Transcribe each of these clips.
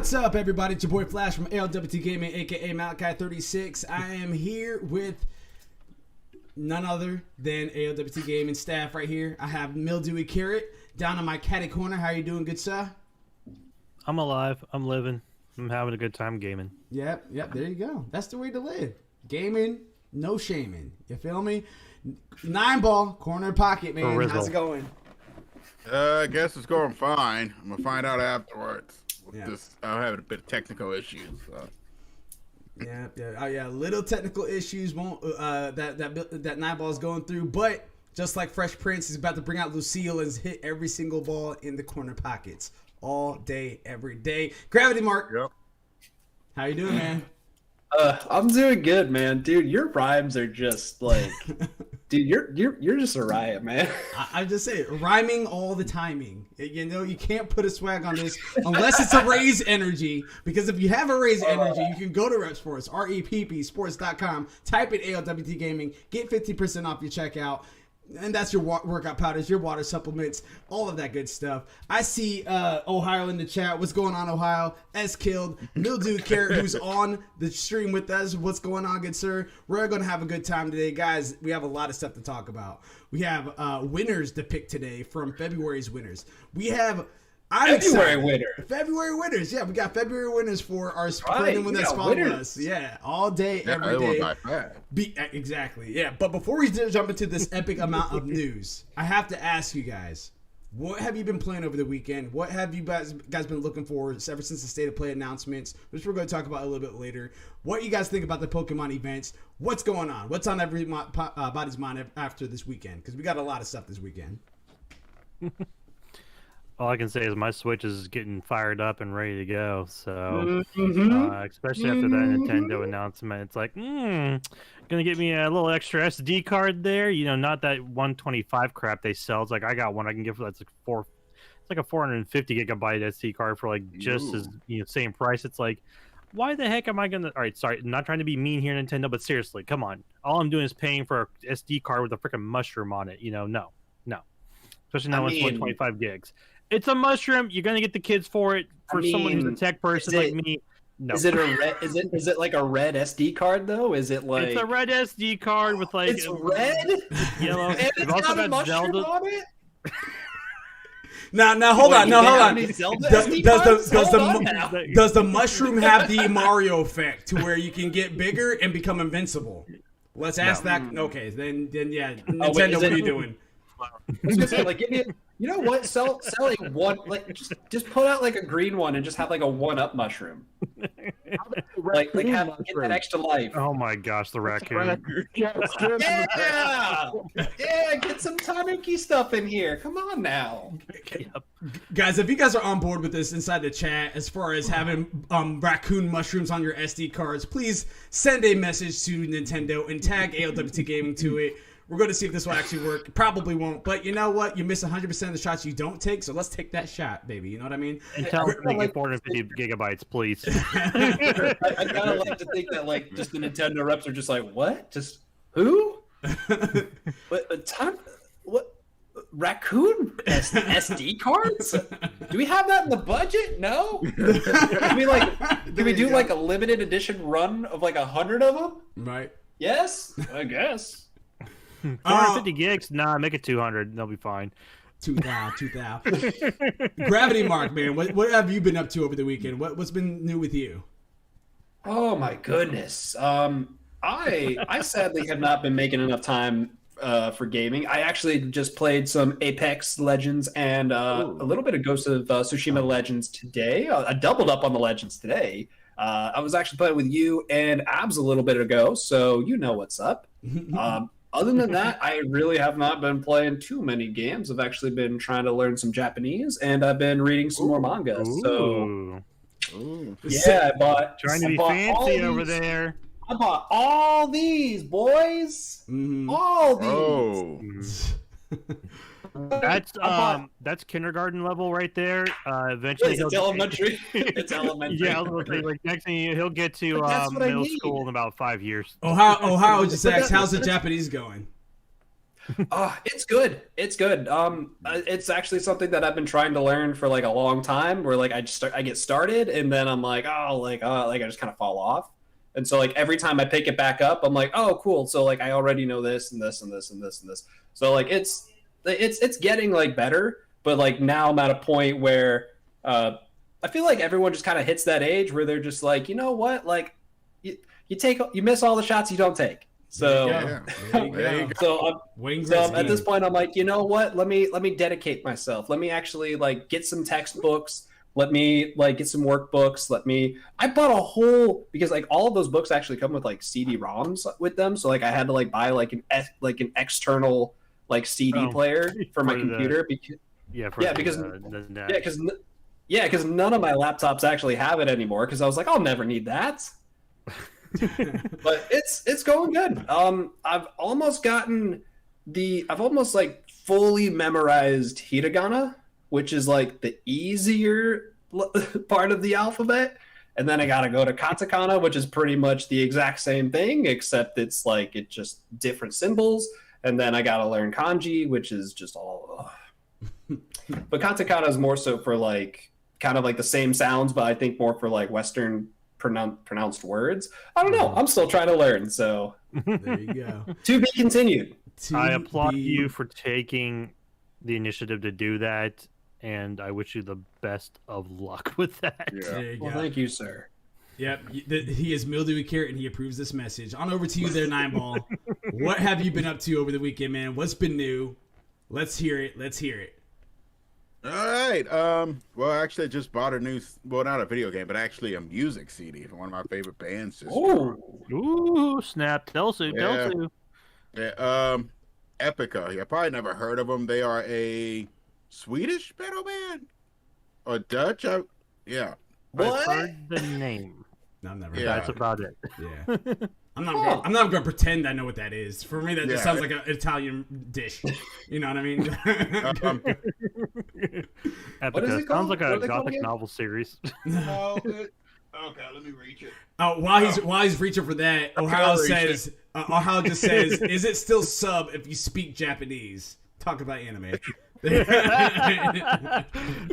What's up, everybody? It's your boy Flash from ALWT Gaming, aka Malachi36. I am here with none other than ALWT Gaming staff right here. I have Mildewy Carrot down in my catty corner. How you doing, good sir? I'm alive. I'm living. I'm having a good time gaming. Yep. There you go. That's the way to live. Gaming, no shaming. You feel me? 9-ball, corner pocket, man. How's it going? I guess it's going fine. I'm gonna find out afterwards. Yeah. I'll have a bit of technical issues. So. Yeah. Little technical issues won't that 9-ball is going through, but just like Fresh Prince, he's about to bring out Lucille and hit every single ball in the corner pockets all day, every day. Gravity Mark. Yep. How you doing, man? I'm doing good, man. Dude, your rhymes are just like, dude, you're just a riot, man. I just say it, rhyming all the timing. You know, you can't put a swag on this unless it's a Raise Energy. Because if you have a Raise Energy, you can go to Rep Sports, REPP Sports.com, type in ALWT Gaming, get 50% off your checkout. And that's your workout powders, your water supplements, all of that good stuff. I see Ohio in the chat. What's going on, Ohio? S Killed. Mildew Carrot, who's on the stream with us. What's going on, good sir? We're going to have a good time today. Guys, we have a lot of stuff to talk about. We have winners to pick today from February's winners. We have... February winners. Yeah, we got February winners for our pregnant one that's following us. Yeah, all day, every day. Exactly. Yeah, but before we jump into this epic amount of news, I have to ask you guys, what have you been playing over the weekend? What have you guys been looking for ever since the State of Play announcements, which we're going to talk about a little bit later? What you guys think about the Pokemon events? What's going on? What's on everybody's mind after this weekend? Because we got a lot of stuff this weekend. All I can say is my Switch is getting fired up and ready to go. So, especially after that Nintendo announcement, it's like, gonna get me a little extra SD card there. You know, not that 125 crap they sell. It's like I got one I can get for that's like a 450 gigabyte SD card for like just as same price. It's like, why the heck am I gonna? All right, sorry, I'm not trying to be mean here, Nintendo, but seriously, come on. All I'm doing is paying for a SD card with a freaking mushroom on it. No. Especially now it's 125 gigs. It's a mushroom. You're gonna get the kids for it. Someone who's a tech person like me, no. Is it a red? Is it like a red SD card though? Is it like? It's a red SD card with like. It's red. Yellow. And it's also got a mushroom on it. Now hold on. Does the mushroom have the Mario effect to where you can get bigger and become invincible? Let's ask that. Okay, then yeah. Nintendo, what are you doing? I was gonna say, like, give me. You know what? Sell like one, like just put out like a green one and just have like a 1-up mushroom. like get that extra life. Oh my gosh, the raccoon. Yeah, get some Tanuki stuff in here. Come on now. Guys, if you guys are on board with this inside the chat, as far as having raccoon mushrooms on your SD cards, please send a message to Nintendo and tag ALWT Gaming to it. We're going to see if this will actually work. Probably won't. But you know what? You miss 100% of the shots you don't take, so let's take that shot, baby. You know what I mean? And tell them to make it 450 gigabytes, please. I kind of like to think that, like, just the Nintendo reps are just like, what? Just who? What? Raccoon SD cards? Do we have that in the budget? No. Can we do like a limited edition run of like 100 of them? Right. Yes, I guess. 450 gigs? Nah, make it 200. They'll be fine. 2,000. Gravity Mark, man. What have you been up to over the weekend? What's been new with you? Oh my goodness. I sadly have not been making enough time for gaming. I actually just played some Apex Legends and a little bit of Ghost of Tsushima Legends today. I doubled up on the Legends today. I was actually playing with you and Abs a little bit ago, so you know what's up. Other than that, I really have not been playing too many games. I've actually been trying to learn some Japanese, and I've been reading some more manga. So, yeah, I bought. Trying to be fancy over there. I bought all these, boys. All these. That's kindergarten level right there. Eventually, it's elementary. It's elementary. Yeah, I was gonna say, like next thing he'll get to middle school in about 5 years. Ohio just asked, how's the Japanese going? It's good. It's good. It's actually something that I've been trying to learn for like a long time. Where like I get started, and then I'm like, I just kind of fall off. And so like every time I pick it back up, I'm like, oh, cool. So like I already know this and this and this and this and this. So like it's getting like better, but like now I'm at a point where I feel like everyone just kind of hits that age where they're just like, you know what, like you miss all the shots you don't take. So At this point, I'm like, you know what? Let me dedicate myself. Let me actually like get some textbooks. Let me like get some workbooks. I bought a whole, because like all of those books actually come with like CD-ROMs with them. So like I had to like buy like an external like CD player for my computer because none of my laptops actually have it anymore because I was like, I'll never need that. But it's going good. I've almost like fully memorized hiragana, which is like the easier part of the alphabet, and then I gotta go to katakana, which is pretty much the exact same thing, except it's just different symbols, and then I gotta learn kanji, which is just all but katakana is more so for like kind of like the same sounds, but I think more for like Western pronounced words. I don't know. I'm still trying to learn. So there you go. To be continued. I applaud you for taking the initiative to do that, and I wish you the best of luck with that. Yeah. There you go. Well, thank you, sir. Yep, he is Mildewy Carrot, and he approves this message. On over to you there, Nineball. What have you been up to over the weekend, man? What's been new? Let's hear it. All right. Well, actually, I just bought not a video game, but actually a music CD for one of my favorite bands. Ooh, snap! Tell Sue. Yeah. Epica. You probably never heard of them. They are a Swedish metal band or Dutch. Yeah. I've heard the name. No, I've never. Yeah. That's about it. Yeah. I'm not going to pretend I know what that is. For me, that just sounds like an Italian dish. You know what I mean? Epica. Sounds like a gothic novel series. Okay, let me reach it. Oh, while he's reaching for that, Ohio just says, "Is it still sub if you speak Japanese?" Talk about anime. Nope. I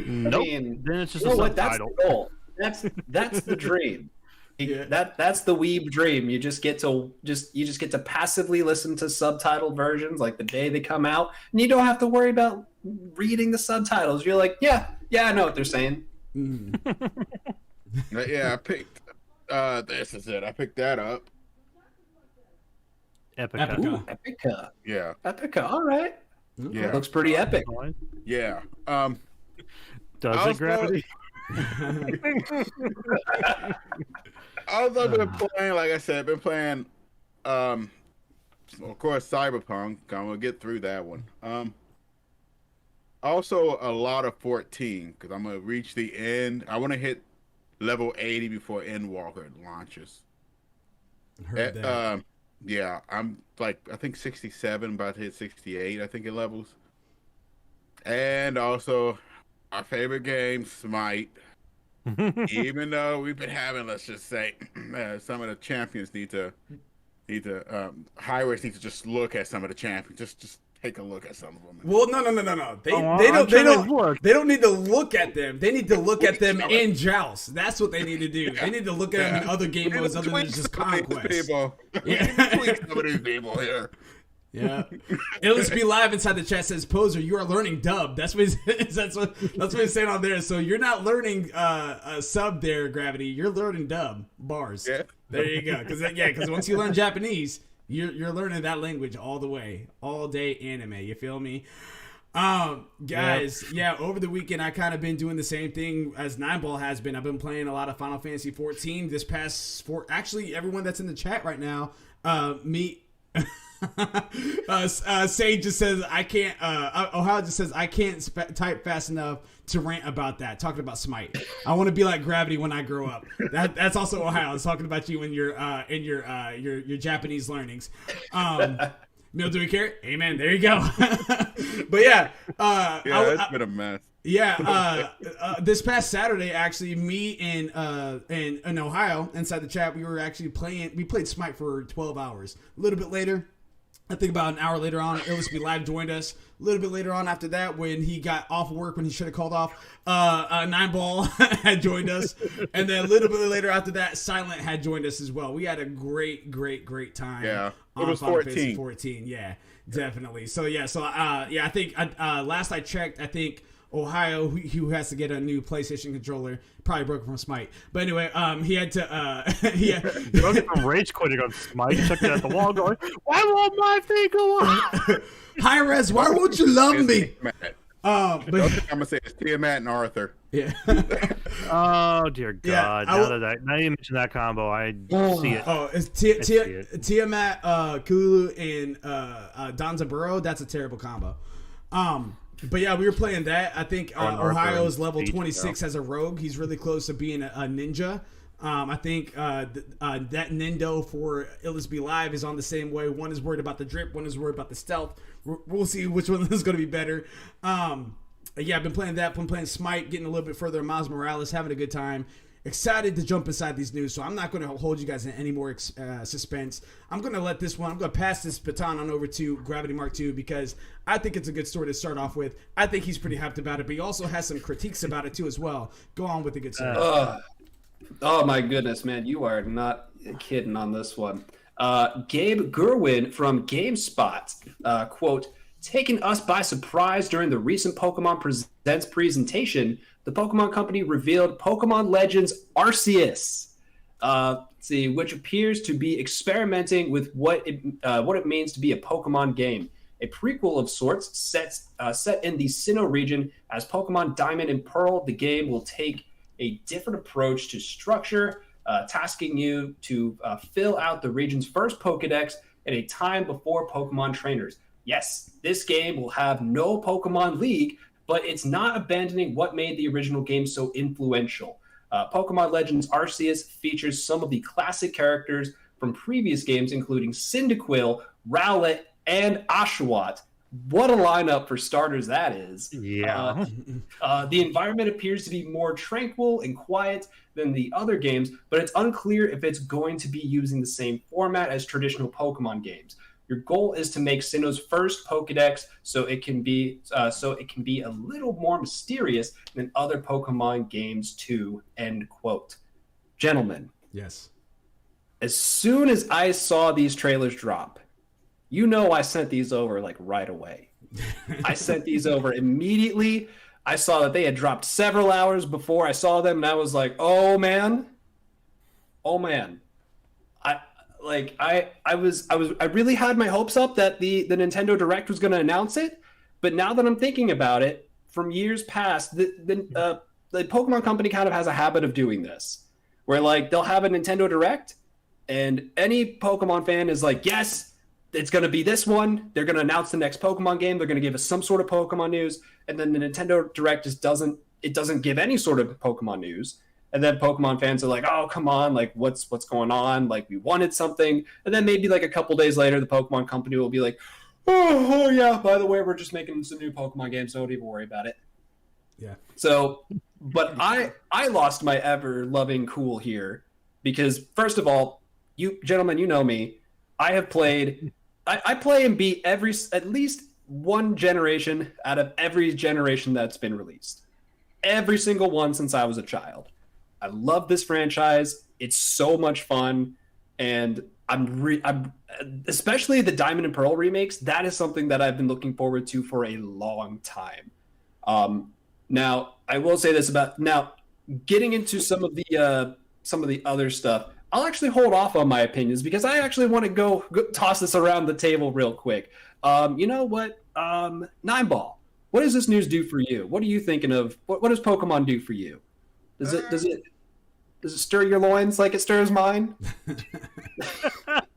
mean, then it's just you a know what? That's subtitle. the goal. That's the dream. Yeah. That's the weeb dream. You just get to passively listen to subtitled versions like the day they come out, and you don't have to worry about reading the subtitles. You're like, yeah, I know what they're saying. Yeah, I picked. This is it. I picked that up. Epica. Ooh, Epica. Yeah. Epica. All right. Yeah. Looks pretty epic. Yeah. Does it, Gravity? I've been playing, like I said, of course, Cyberpunk. I'm gonna get through that one. Also a lot of 14 because I'm gonna reach the end. I want to hit level 80 before Endwalker launches. Heard that. Yeah, I'm like I think 67, about to hit 68. I think it levels. And also, our favorite game, Smite. Even though we've been having, let's just say, some of the champions need to Hi-Race need to just look at some of the champions, just take a look at some of them. Well, no. They don't need to look at them. They need to look at them in Joust. That's what they need to do. They need to look at them in other game modes other than just Conquest. Yeah. Tweak some of these people here. Yeah, ALWT Live inside the chat says, "Poser, you are learning dub." That's what he's saying on there. So you're not learning a sub there, Gravity. You're learning dub bars. Yeah. There you go. Because once you learn Japanese, you're learning that language all the way, all day anime. You feel me? Guys, over the weekend I kind of been doing the same thing as Nineball has been. I've been playing a lot of Final Fantasy 14 this past actually everyone that's in the chat right now. Me. Sage just says I can't. Ohio just says I can't type fast enough to rant about that. Talking about Smite, I want to be like Gravity when I grow up. That's also Ohio. It's talking about you in your Japanese learnings. Mildewy Carrot, amen. There you go. But it's been a mess. Yeah, this past Saturday, actually, me and in Ohio inside the chat, we were actually playing. We played Smite for 12 hours. A little bit later, I think about an hour later on, ALWT Live joined us. A little bit later on after that, when he got off work, when he should have called off, Nine Ball had joined us. And then a little bit later after that, Silent had joined us as well. We had a great time. Yeah, it was 14. 14, yeah, definitely. So, I think last I checked, I think Ohio, who has to get a new PlayStation controller, probably broke it from Smite. But anyway, he had to. Broke it from rage quitting on Smite. Checked it at the wall, going, "Why won't my thing go on?" Hi Res, why won't you love me? But But I'm gonna say it's Tiamat and Arthur. yeah. Oh dear God! Yeah, now you mention that combo, I see it. Oh, it's Tiamat, Kulu, and Danzaburo. That's a terrible combo. But yeah, we were playing that. I think Ohio's level 26 as a rogue. He's really close to being a ninja. I think that Nindo for ALWT Live is on the same way. One is worried about the drip. One is worried about the stealth. We'll see which one is going to be better. Yeah, I've been playing that. Been playing Smite, getting a little bit further. Miles Morales, having a good time. Excited to jump inside these news, so I'm not going to hold you guys in any more suspense. I'm going to pass this baton on over to Gravity Mark II because I think it's a good story to start off with. I think he's pretty hyped about it, but he also has some critiques about it too as well. Go on with the good story. Oh my goodness, man, you are not kidding on this one. Gabe Gerwin from GameSpot, quote, taking us by surprise during the recent Pokemon Presents presentation, the Pokemon Company revealed Pokemon Legends Arceus, which appears to be experimenting with what it means to be a Pokemon game. A prequel of sorts set in the Sinnoh region as Pokemon Diamond and Pearl. The game will take a different approach to structure, tasking you to fill out the region's first Pokedex at a time before Pokemon trainers. Yes, this game will have no Pokemon League, but it's not abandoning what made the original game so influential. Pokemon Legends Arceus features some of the classic characters from previous games, including Cyndaquil, Rowlet, and Oshawott. What a lineup for starters that is. Yeah. The environment appears to be more tranquil and quiet than the other games, but it's unclear if it's going to be using the same format as traditional Pokemon games. Your goal is to make Sinnoh's first Pokedex so it can be a little more mysterious than other Pokemon games too, end quote. Gentlemen. Yes. As soon as I saw these trailers drop, I sent these over like right away. I sent these over immediately. I saw that they had dropped several hours before I saw them, and I was like, oh man. I really had my hopes up that the Nintendo Direct was going to announce it, but now that I'm thinking about it, from years past, the Pokemon Company kind of has a habit of doing this, where like they'll have a Nintendo Direct, and any Pokemon fan is like, yes, it's going to be this one. They're going to announce the next Pokemon game. They're going to give us some sort of Pokemon news, and then the Nintendo Direct just doesn't give any sort of Pokemon news. And then Pokemon fans are like, oh, come on, like, what's going on? Like, we wanted something. And then maybe, like, a couple days later, the Pokemon Company will be like, oh, yeah, by the way, we're just making some new Pokemon games, so don't even worry about it. Yeah. So, but I lost my ever-loving cool here because, first of all, you gentlemen, you know me. I have played – I play and beat at least one generation out of every generation that's been released. Every single one since I was a child. I love this franchise. It's so much fun, and I'm especially the Diamond and Pearl remakes. That is something that I've been looking forward to for a long time. Now, I will say this about now getting into some of the other stuff. I'll actually hold off on my opinions because I actually want to go toss this around the table real quick. You know what, Nine Ball? What does this news do for you? What are you thinking of? What does Pokemon do for you? Does it stir your loins like it stirs mine?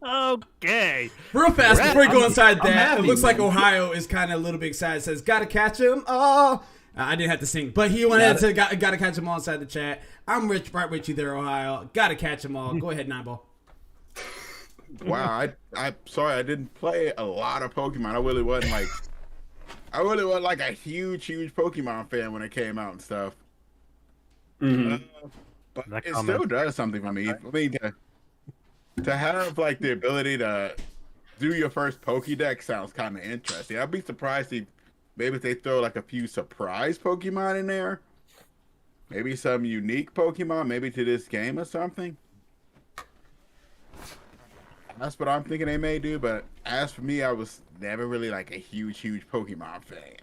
Okay. Real fast before we go inside that, happy, it looks like man. Ohio is kind of a little bit excited. It says, "Gotta catch him!" Oh, I didn't have to sing, but he wanted to gotta catch them all inside the chat. I'm right with you there, Ohio. Gotta catch them all. Go ahead, Nine Ball. Wow, I'm sorry I didn't play a lot of Pokemon. I really wasn't like a huge Pokemon fan when it came out and stuff. Mm-hmm. But That it comment. still does something for me. I mean, to have like the ability to do your first Pokédex sounds kind of interesting. I'd be surprised if maybe if they throw like a few surprise Pokemon in there. Maybe some unique Pokemon, maybe to this game or something. That's what I'm thinking they may do. But as for me, I was never really like a huge Pokemon fan.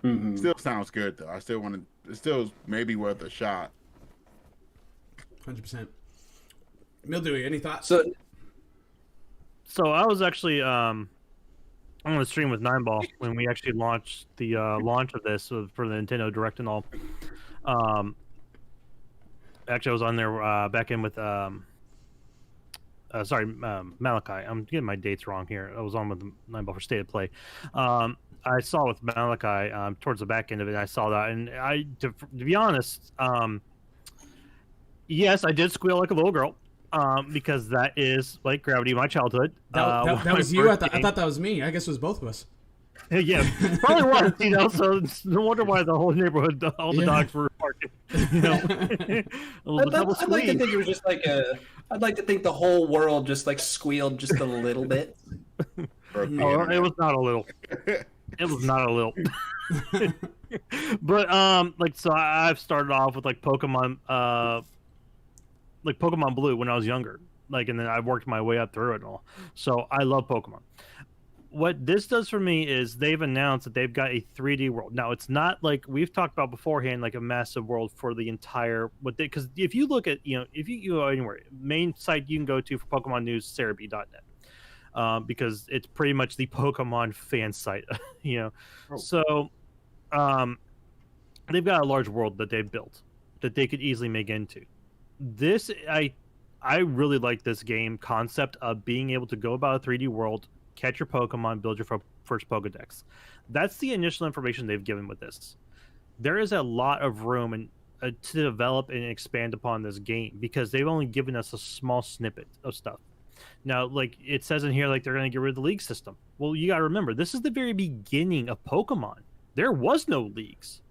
Mm-hmm. Still sounds good though. I still want to. It still maybe worth a shot. 100%. Mildewy, any thoughts? So I was actually on the stream with Nineball when we actually launched the launch of this for the Nintendo Direct and all. Actually, I was on there back in with Malachi. I'm getting my dates wrong here. I was on with Nineball for State of Play. I saw with Malachi towards the back end of it. I saw that, and to be honest, yes, I did squeal like a little girl. Because that is like Gravity, my childhood. That was you. I thought that was me. I guess it was both of us. Yeah, probably was. So it's no wonder why the whole neighborhood, all the dogs were barking. I'd like to think it was just like I'd like to think the whole world just like squealed just a little bit. It was not a little. It was not a little. But so I've started off with like Pokemon. Like Pokemon Blue when I was younger, and then I worked my way up through it and all. So I love Pokemon. What this does for me is they've announced that they've got a 3D world. Now it's not like we've talked about beforehand, like a massive world for the entire because if you look at if you go anywhere, main site you can go to for Pokemon news, Cerebi.net, because it's pretty much the Pokemon fan site, So, they've got a large world that they've built that they could easily make into. This I really like this game concept of being able to go about a 3D world, catch your Pokemon, build your first Pokedex. That's the initial information they've given with this. There is a lot of room to develop and expand upon this game because they've only given us a small snippet of stuff. Now, like it says in here, like they're going to get rid of the league system. Well, you got to remember, this is the very beginning of Pokemon. There was no leagues.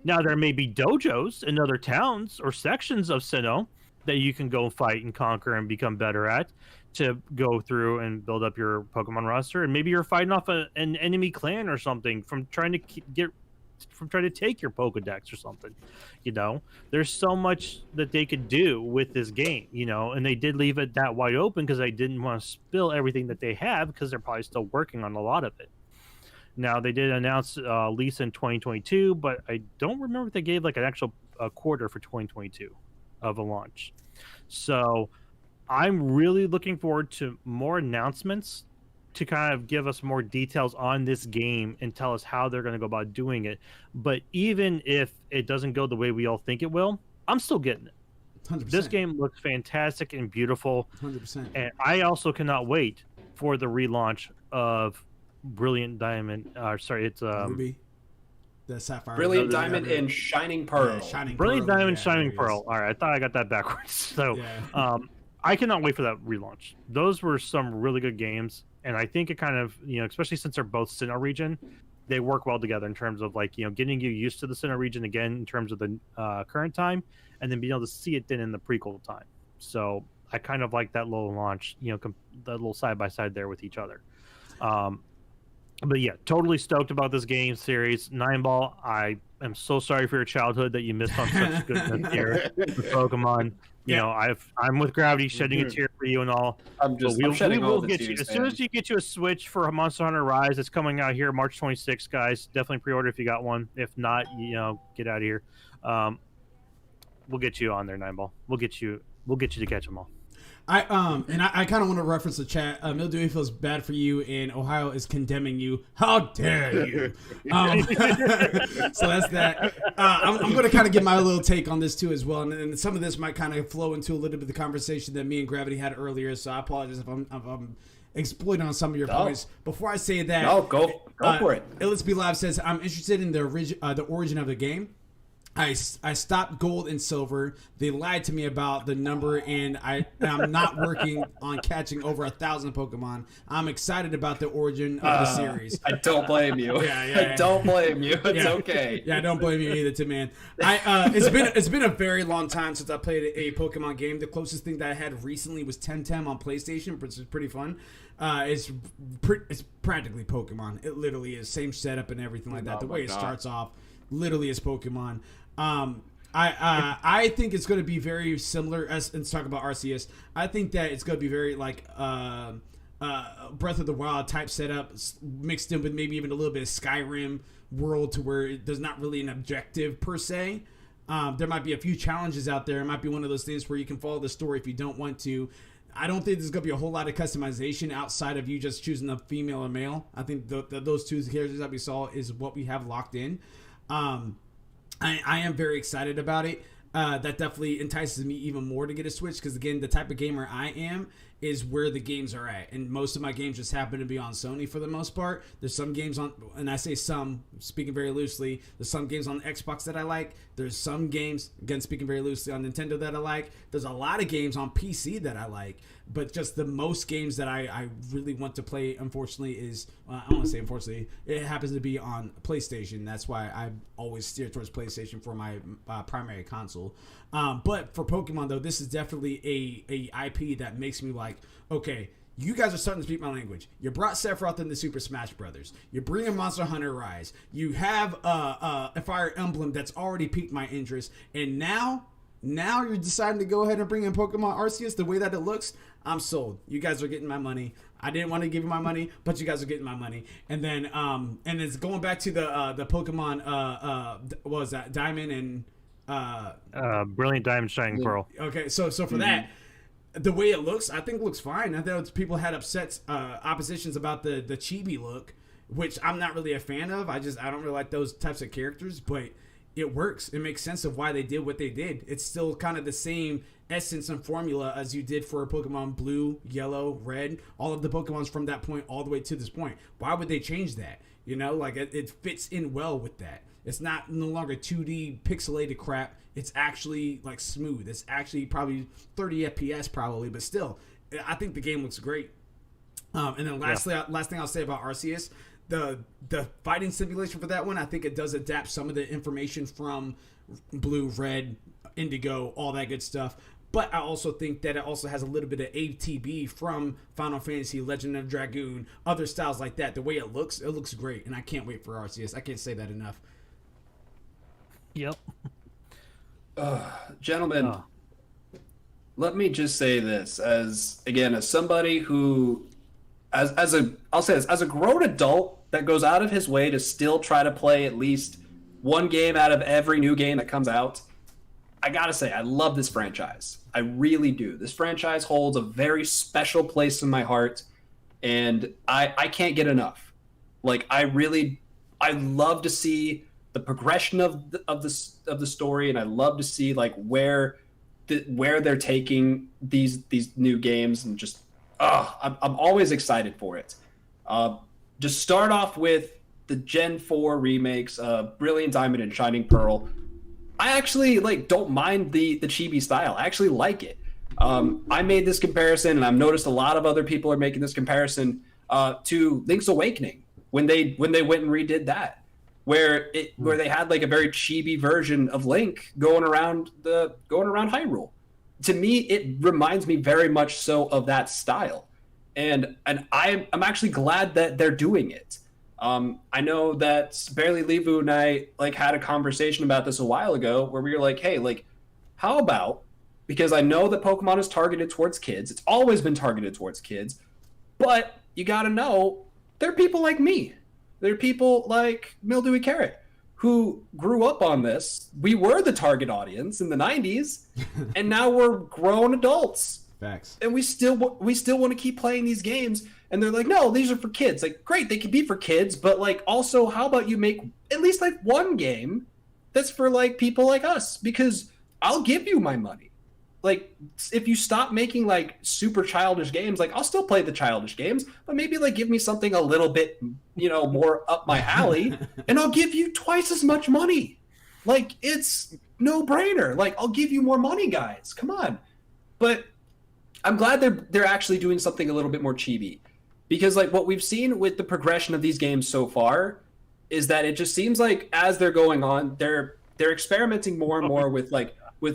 Now, there may be dojos in other towns or sections of Sinnoh that you can go fight and conquer and become better at to go through and build up your Pokemon roster. And maybe you're fighting off an enemy clan or something from trying to take your Pokedex or something. There's so much that they could do with this game, and they did leave it that wide open because they didn't want to spill everything that they have because they're probably still working on a lot of it. Now, they did announce release in 2022, but I don't remember if they gave like an actual quarter for 2022 of a launch. So I'm really looking forward to more announcements to kind of give us more details on this game and tell us how they're going to go about doing it. But even if it doesn't go the way we all think it will, I'm still getting it. 100%. This game looks fantastic and beautiful. 100%. And I also cannot wait for the relaunch of Brilliant Diamond. It's Ruby, the Sapphire. Brilliant Diamond and Shining Pearl. Yeah, Brilliant Pearl. Diamond, Yeah, Shining Pearl. All right, I thought I got that backwards. So, I cannot wait for that relaunch. Those were some really good games, and I think it kind of, especially since they're both Sinnoh region, they work well together in terms of like getting you used to the Sinnoh region again in terms of the current time, and then being able to see it then in the prequel time. So I kind of like that little launch, that little side by side there with each other. But yeah, totally stoked about this game series. Nineball, I am so sorry for your childhood that you missed on such goodness here with Pokemon. I'm with Gravity shedding a tear for you and all. I'm shedding all the get tears, you as soon as you get you a Switch for Monster Hunter Rise. It's coming out here March 26th, guys. Definitely pre-order if you got one. If not, get out of here. We'll get you on there, Nineball. We'll get you to catch them all. I kind of want to reference the chat. Mildewy feels bad for you, and Ohio is condemning you. How dare you? So that's that. I'm going to kind of give my little take on this too as well, and some of this might kind of flow into a little bit of the conversation that me and Gravity had earlier. So I apologize if I'm exploiting on some of your points. Before I say that, go for it. ALWT Live says I'm interested in the origin of the game. I stopped gold and silver. They lied to me about the number, and I'm not working on catching over 1,000 Pokemon. I'm excited about the origin of the series. I don't blame you. I don't blame you. It's okay. Yeah, I don't blame you either, Tim, man. It's been a very long time since I played a Pokemon game. The closest thing that I had recently was Temtem on PlayStation, which is pretty fun. It's practically Pokemon. It literally is. Same setup and everything like that. The way it starts off literally is Pokemon. I think it's going to be very similar as, and talk about Arceus. I think that it's going to be very like Breath of the Wild type setup mixed in with maybe even a little bit of Skyrim world, to where there's not really an objective per se. There might be a few challenges out there. It might be one of those things where you can follow the story if you don't want to. I don't think there's going to be a whole lot of customization outside of you just choosing a female or male. I think those two characters that we saw is what we have locked in. I am very excited about it. That definitely entices me even more to get a Switch, because again, the type of gamer I am is where the games are at, and most of my games just happen to be on Sony for the most part. There's some games on, and I say some, speaking very loosely, there's some games on Xbox that I like. There's some games, again speaking very loosely, on Nintendo that I like. There's a lot of games on PC that I like, but just the most games that I really want to play, unfortunately, is, I don't want to say unfortunately, it happens to be on PlayStation. That's why I always steer towards PlayStation for my primary console. But for Pokemon, though, this is definitely a IP that makes me like, okay, you guys are starting to speak my language. You brought Sephiroth into Super Smash Brothers. You're bringing Monster Hunter Rise. You have a Fire Emblem that's already piqued my interest, and now you're deciding to go ahead and bring in Pokemon Arceus the way that it looks. I'm sold. You guys are getting my money. I didn't want to give you my money, but you guys are getting my money. And then and it's going back to the Pokemon what was that, Diamond and Brilliant Diamond Shining Pearl. Okay, so for that, the way it looks, I think it looks fine. I know people had oppositions about the chibi look, which I'm not really a fan of. I don't really like those types of characters, but it works. It makes sense of why they did what they did. It's still kind of the same essence and formula as you did for Pokemon Blue, Yellow, Red, all of the Pokemons from that point all the way to this point. Why would they change that? You know, like it fits in well with that. It's not no longer 2D pixelated crap. It's actually like smooth. It's actually probably 30 FPS probably, but still, I think the game looks great. And then last thing I'll say about Arceus, the fighting simulation for that one, I think it does adapt some of the information from Blue, Red, Indigo, all that good stuff. But I also think that it also has a little bit of ATB from Final Fantasy, Legend of Dragoon, other styles like that. The way it looks great, and I can't wait for Arceus. I can't say that enough. Yep. Gentlemen, let me just say this as somebody who, as a grown adult that goes out of his way to still try to play at least one game out of every new game that comes out. I gotta say, I love this franchise. I really do. This franchise holds a very special place in my heart, and I can't get enough. Like, I love to see the progression of the story, and I love to see like where they're taking these new games, and just I'm always excited for it. Just start off with the Gen 4 remakes, Brilliant Diamond and Shining Pearl. I actually don't mind the chibi style. I actually like it. I made this comparison, and I've noticed a lot of other people are making this comparison to Link's Awakening when they went and redid that, where they had like a very chibi version of Link going around Hyrule. To me, it reminds me very much so of that style, and I'm actually glad that they're doing it. I know that Barely Levu and I had a conversation about this a while ago, where we were like, hey, how about, because I know that Pokemon is targeted towards kids. It's always been targeted towards kids, but you got to know there are people like me. There are people like Mildewy Carrot who grew up on this. We were the target audience in the 90s, and now we're grown adults. Facts. And we still want to keep playing these games. And they're like, no, these are for kids. Great, they can be for kids, but also, how about you make at least one game that's for people like us? Because I'll give you my money. If you stop making super childish games, I'll still play the childish games, but maybe give me something a little bit, more up my alley, and I'll give you twice as much money. Like, it's no brainer. Like, I'll give you more money, guys. Come on. But I'm glad they're actually doing something a little bit more chibi, because like what we've seen with the progression of these games so far is that it just seems like as they're going on, they're experimenting more and more with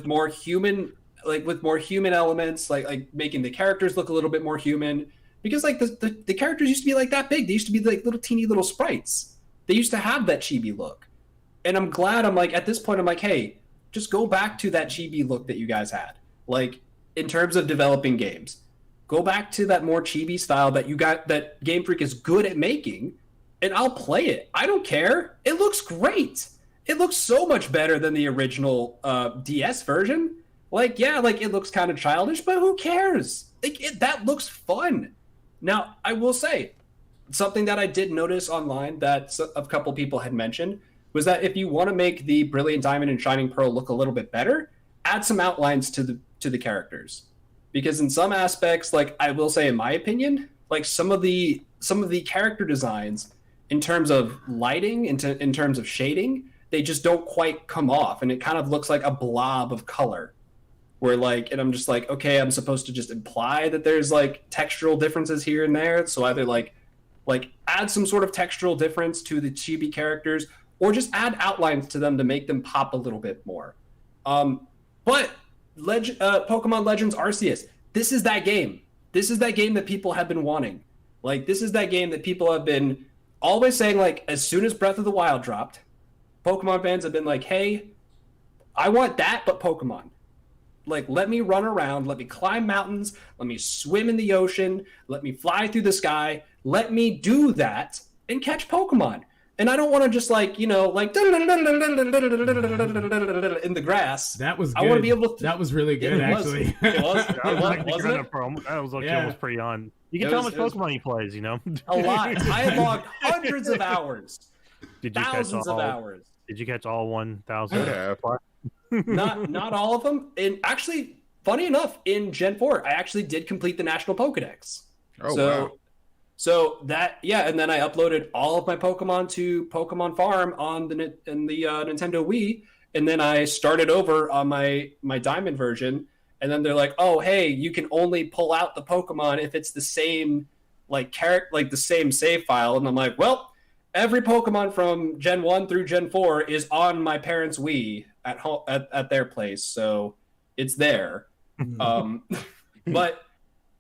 more human elements, like making the characters look a little bit more human. Because like the characters used to be like that big. They used to be like little teeny little sprites. They used to have that chibi look. And I'm glad I'm like, at this point, I'm like, hey, just go back to that chibi look that you guys had. Like, in terms of developing games, go back to that more chibi style that you got, that Game Freak is good at making, and I'll play it. I don't care. It looks great. It looks so much better than the original DS version. Like, yeah, like it looks kind of childish, but who cares? Like, that looks fun. Now, I will say, something that I did notice online that a couple people had mentioned was that if you want to make the Brilliant Diamond and Shining Pearl look a little bit better, add some outlines to the characters. Because in some aspects, like I will say in my opinion, like some of the character designs in terms of lighting, in terms of shading, they just don't quite come off, and it kind of looks like a blob of color. Where like, and I'm just like, okay, I'm supposed to just imply that there's like textural differences here and there. So either like add some sort of textural difference to the chibi characters, or just add outlines to them to make them pop a little bit more. But Pokemon Legends Arceus, this is that game. This is that game that people have been wanting. Like, this is that game that people have been always saying, like, as soon as Breath of the Wild dropped, Pokemon fans have been like, hey, I want that, but Pokemon. Like, let me run around, let me climb mountains, let me swim in the ocean, let me fly through the sky, let me do that and catch Pokemon. And I don't want to just like, you know, like in the grass. That was good. I want to be able to. That was really good, actually. It was. That was like almost pretty on. You can tell how much Pokemon he plays, you know? A lot. I have logged hundreds of hours. Did you thousands of hours. Did you catch all 1,000? Yeah. Not all of them. And actually, funny enough, in Gen 4, I actually did complete the National Pokedex. Oh, wow. So that, yeah, and then I uploaded all of my Pokemon to Pokemon Farm on the Nintendo Wii, and then I started over on my Diamond version, and then they're like, oh, hey, you can only pull out the Pokemon if it's the same the same save file, and I'm like, well, every Pokemon from Gen 1 through Gen 4 is on my parents' Wii at home at their place, so it's there.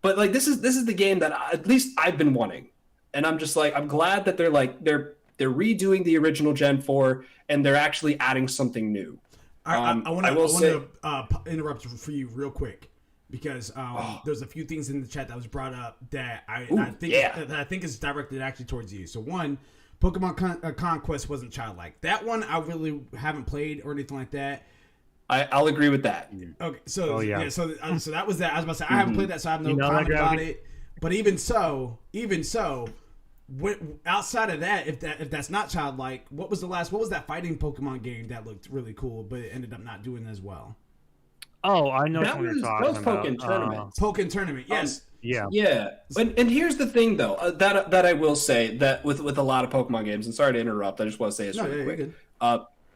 But like this is the game that at least I've been wanting, and I'm just like, I'm glad that they're redoing the original Gen 4 and they're actually adding something new. I want to interrupt for you real quick because there's a few things in the chat that was brought up that I think is directed actually towards you. So one, Pokemon Conquest wasn't childlike. That one I really haven't played or anything like that. I'll agree with that. Okay, so so that was that. I was about to say I haven't played that, so I have no comment about it. But even so, outside of that, if that's not childlike, what was that fighting Pokemon game that looked really cool, but it ended up not doing as well? Oh, I know what you're talking about. Pokken Tournament. Pokken Tournament, yes. Yeah. And here's the thing, though, that I will say that with a lot of Pokemon games, and sorry to interrupt, I just want to say this really quick.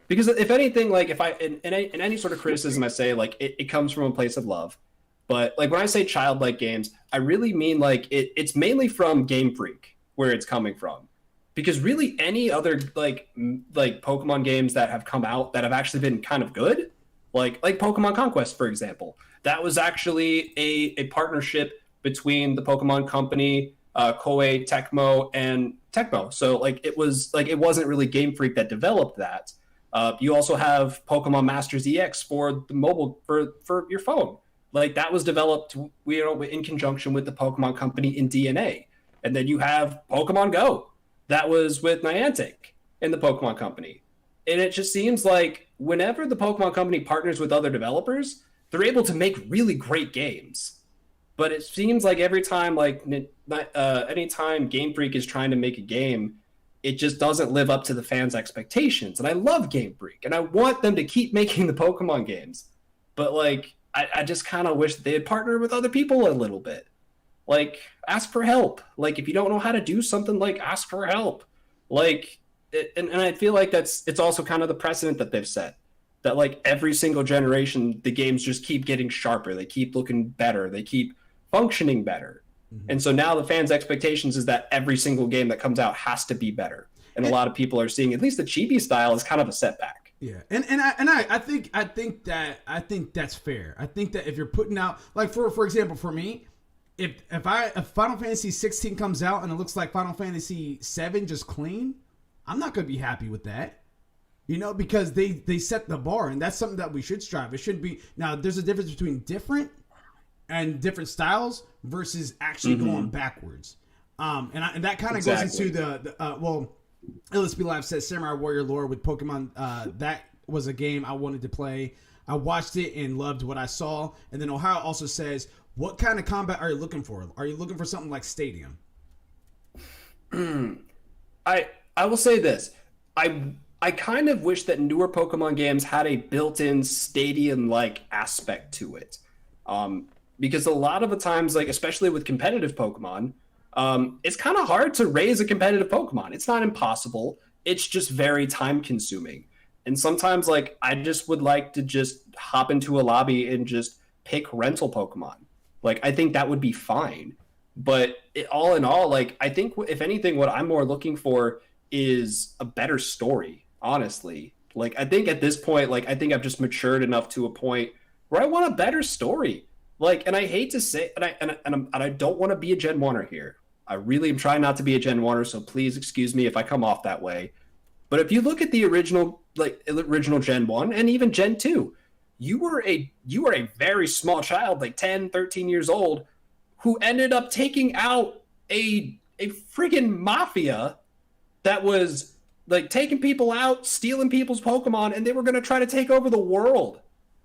Because if anything, like if I in any sort of criticism I say, like it comes from a place of love. But like when I say childlike games, I really mean like it's mainly from Game Freak where it's coming from. Because really any other like Pokemon games that have come out that have actually been kind of good, like Pokemon Conquest, for example, that was actually a partnership between the Pokemon Company, Koei Tecmo, and Tecmo. So like it wasn't really Game Freak that developed that. You also have Pokemon Masters EX for the mobile for your phone. Like that was developed, in conjunction with the Pokemon Company in DNA. And then you have Pokemon Go, that was with Niantic and the Pokemon Company. And it just seems like whenever the Pokemon Company partners with other developers, they're able to make really great games. But it seems like every time, anytime Game Freak is trying to make a game, it just doesn't live up to the fans' expectations. And I love Game Freak, and I want them to keep making the Pokemon games. But, like, I just kind of wish they had partnered with other people a little bit. Like, ask for help. Like, if you don't know how to do something, like, ask for help. Like, and I feel like it's also kind of the precedent that they've set, that like every single generation the games just keep getting sharper, they keep looking better, they keep functioning better. And so now the fans' expectations is that every single game that comes out has to be better, and a lot of people are seeing at least the chibi style is kind of a setback. Yeah, and I think that's fair. I think that if you're putting out, like, for example, for me, if Final Fantasy 16 comes out and it looks like Final Fantasy 7 just clean, I'm not gonna be happy with that. You know, because they set the bar, and that's something that we should strive. It shouldn't be. Now, there's a difference between different and different styles versus actually going backwards. And that kind of goes into the LSP Live says Samurai Warrior lore with Pokemon. That was a game I wanted to play. I watched it and loved what I saw. And then Ohio also says, what kind of combat are you looking for? Are you looking for something like Stadium? I will say this. I kind of wish that newer Pokemon games had a built-in Stadium-like aspect to it. Because a lot of the times, like especially with competitive Pokemon, it's kind of hard to raise a competitive Pokemon. It's not impossible. It's just very time consuming. And sometimes like I just would like to just hop into a lobby and just pick rental Pokemon. Like I think that would be fine. But all in all, like I think if anything, what I'm more looking for is a better story, honestly. Like I think at this point, like I think I've just matured enough to a point where I want a better story. Like, and I hate to say, and I don't want to be a Gen 1er here. I really am trying not to be a Gen 1er, so please excuse me if I come off that way. But if you look at the original Gen 1 and even Gen 2, you were a very small child, like 10, 13 years old, who ended up taking out a friggin' mafia that was like taking people out, stealing people's Pokemon, and they were going to try to take over the world.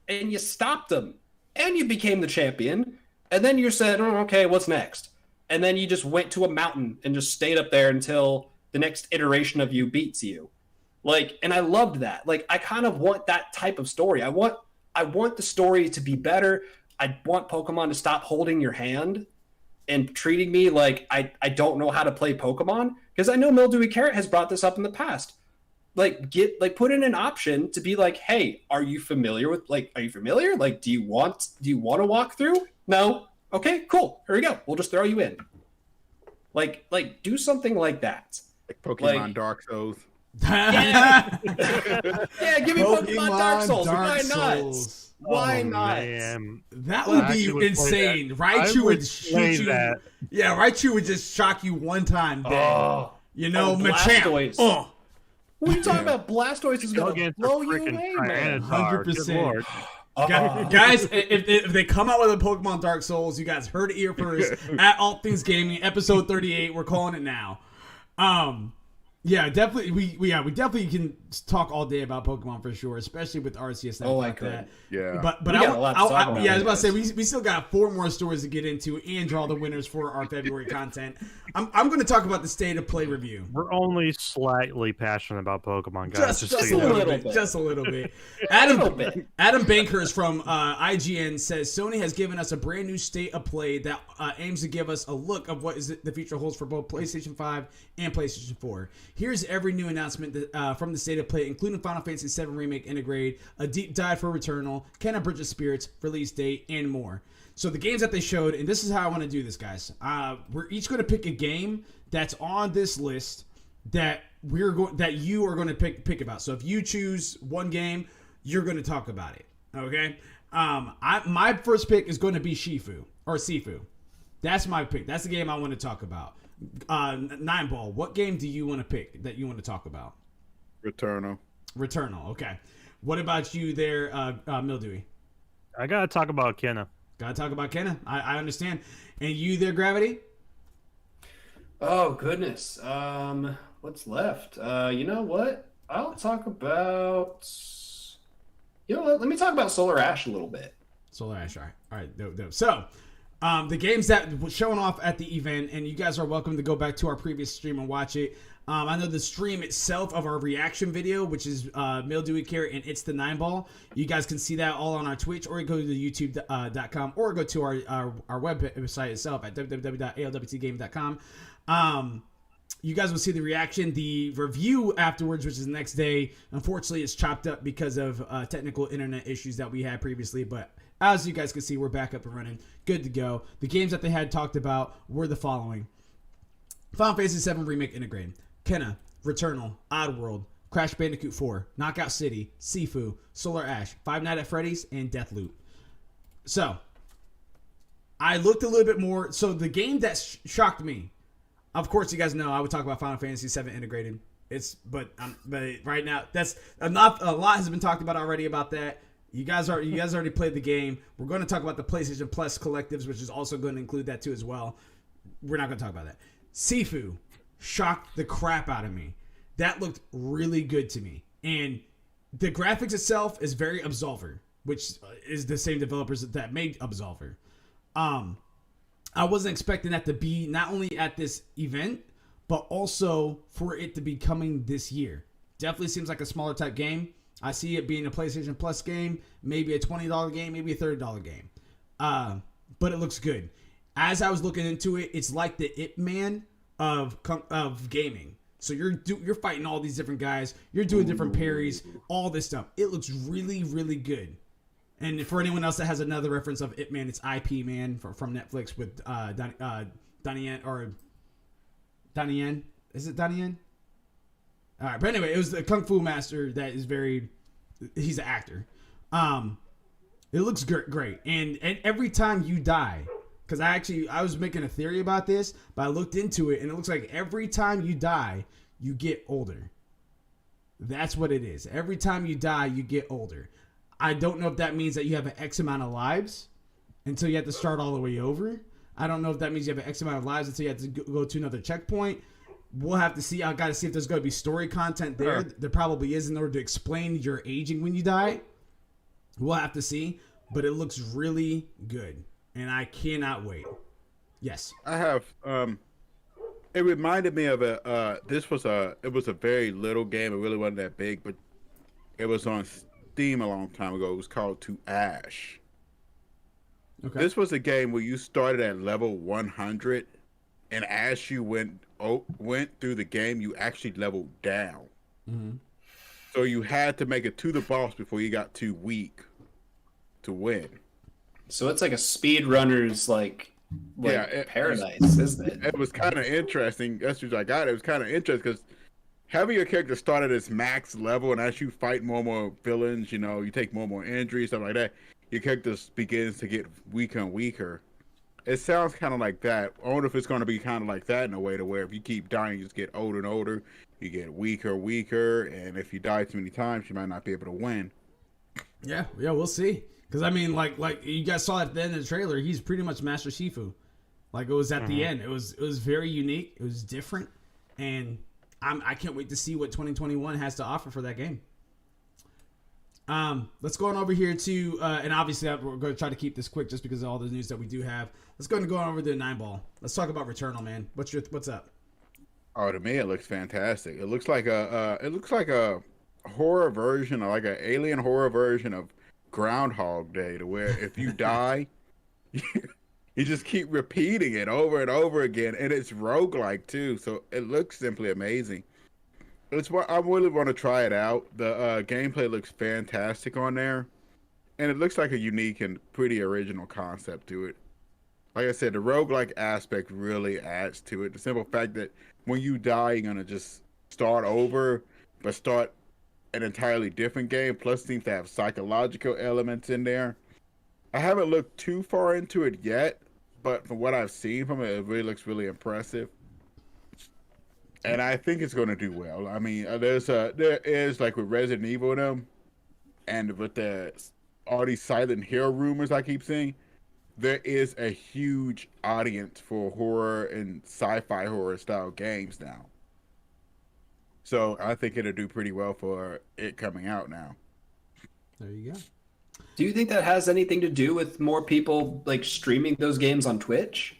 And you stopped them. And you became the champion, and then you said, oh, okay, what's next? And then you just went to a mountain and just stayed up there until the next iteration of you beats you. Like, and I loved that. Like, I kind of want that type of story. I want the story to be better. I want Pokemon to stop holding your hand and treating me like I don't know how to play Pokemon. Because I know Mildewy Carrot has brought this up in the past. Like put in an option to be like, hey, are you familiar? Like, do you want to walk through? No. Okay, cool. Here we go. We'll just throw you in. Like do something like that. Like Pokemon Dark Souls. Yeah. Yeah, give me Pokemon Dark Souls. Why not? Souls. Why not? Man. That would be insane. Raichu would shoot you. That. Yeah, Raichu would just shock you one time. Dead. You know, Blastoise. Machamp. What are you talking about? Blastoise is going to blow you away, man. 100%. Guys, if they come out with a Pokemon Dark Souls, you guys heard it here first at ALWT Things Gaming, episode 38. We're calling it now. Yeah, definitely. We definitely can talk all day about Pokemon for sure, especially with RCS. Like that. Yeah. But I was about to say we still got 4 more stories to get into and draw the winners for our February content. I'm going to talk about the state of play review. We're only slightly passionate about Pokemon, guys. Just a little bit. Just a little bit. Adam Bankhurst from IGN says Sony has given us a brand new state of play that aims to give us a look of what the future holds for both PlayStation 5 and PlayStation 4. Here's every new announcement from the state of play, including Final Fantasy VII Remake Integrate, a deep dive for Returnal, Kenna Bridge of Spirits, release date, and more. So the games that they showed, and this is how I want to do this, guys. We're each going to pick a game that's on this list that you are going to pick about. So if you choose one game, you're going to talk about it. Okay. My first pick is going to be Sifu. That's my pick. That's the game I want to talk about. 9-Ball, what game do you want to pick that you want to talk about? Returnal. Okay. What about you there, Mildewy? I gotta talk about Kenna. I understand. And you there, Gravity? Oh goodness. What's left? You know what? I'll talk about. You know what? Let me talk about Solar Ash a little bit. Solar Ash. All right. Dope. So, the games that were shown off at the event, and you guys are welcome to go back to our previous stream and watch it. I know the stream itself of our reaction video, which is Mildewy Carrot and It's the 9-Ball. You guys can see that all on our Twitch, or go to the YouTube.com, or go to our website itself at www.alwtgaming.com. you guys will see the reaction. The review afterwards, which is the next day, unfortunately is chopped up because of technical internet issues that we had previously. But as you guys can see, we're back up and running. Good to go. The games that they had talked about were the following. Final Fantasy VII Remake Integrated. Kenna, Returnal, Oddworld, Crash Bandicoot 4, Knockout City, Sifu, Solar Ash, Five Nights at Freddy's, and Deathloop. So, I looked a little bit more. So, the game that shocked me, of course, you guys know I would talk about Final Fantasy VII Integrated. But right now, that's enough. A lot has been talked about already about that. You guys already played the game. We're going to talk about the PlayStation Plus collectives, which is also going to include that too as well. We're not going to talk about that. Sifu shocked the crap out of me. That looked really good to me. And the graphics itself is very Absolver, which is the same developers that made Absolver. I wasn't expecting that to be not only at this event, but also for it to be coming this year. Definitely seems like a smaller type game. I see it being a PlayStation Plus game, maybe a $20 game, maybe a $30 game. But it looks good. As I was looking into it, it's like the Ip Man of gaming. So you're fighting all these different guys. You're doing different parries, all this stuff. It looks really, really good. And for anyone else that has another reference of Ip Man, it's IP Man from Netflix with Donnie Yen or Donnie Yen. Is it Donnie Yen? All right, but anyway, it was the Kung Fu master that is he's an actor. It looks great. And every time you die, because I was making a theory about this, but I looked into it, and it looks like every time you die, you get older. That's what it is. Every time you die, you get older. I don't know if that means that you have an X amount of lives until you have to start all the way over. I don't know if that means you have an X amount of lives until you have to go to another checkpoint. We'll have to see. I got to see if there's going to be story content there. There probably is in order to explain your aging when you die. We'll have to see. But it looks really good. And I cannot wait. Yes. I have. It reminded me of it was a very little game. It really wasn't that big, but it was on Steam a long time ago. It was called To Ash. Okay. This was a game where you started at level 100, and as you went through the game, you actually leveled down. Mm-hmm. So you had to make it to the boss before you got too weak to win. So it's like a speedrunner's paradise, isn't it? It was kind of interesting. That's what I got. It was kind of interesting because having your character start at its max level, and as you fight more and more villains, you take more and more injuries, stuff like that, your character begins to get weaker and weaker. It sounds kind of like that. I wonder if it's going to be kind of like that in a way to where if you keep dying, you just get older and older, you get weaker and weaker, and if you die too many times, you might not be able to win. Yeah, we'll see. Because, I mean, like you guys saw at the end of the trailer, he's pretty much Master Shifu. Like, it was at the end. It was very unique. It was different. And I can't wait to see what 2021 has to offer for that game. Let's go on over here to, and obviously we're going to try to keep this quick just because of all the news that we do have. Let's go on over to the 9-ball. Let's talk about Returnal, man. What's up? Oh, to me, it looks fantastic. It looks like a horror version, or like an alien horror version of Groundhog Day, to where if you die, you just keep repeating it over and over again, and it's roguelike too, so it looks simply amazing. It's what I really want to try it out. The gameplay looks fantastic on there, and it looks like a unique and pretty original concept to it. Like I said, the roguelike aspect really adds to it. The simple fact that when you die, you're gonna just start over, but start an entirely different game, plus seems to have psychological elements in there. I haven't looked too far into it yet, but from what I've seen from it, it really looks really impressive. And I think it's going to do well. I mean, there is like with Resident Evil in them, and with all these Silent Hill rumors I keep seeing, there is a huge audience for horror and sci-fi horror style games now. So I think it'll do pretty well for it coming out now. There you go. Do you think that has anything to do with more people like streaming those games on Twitch?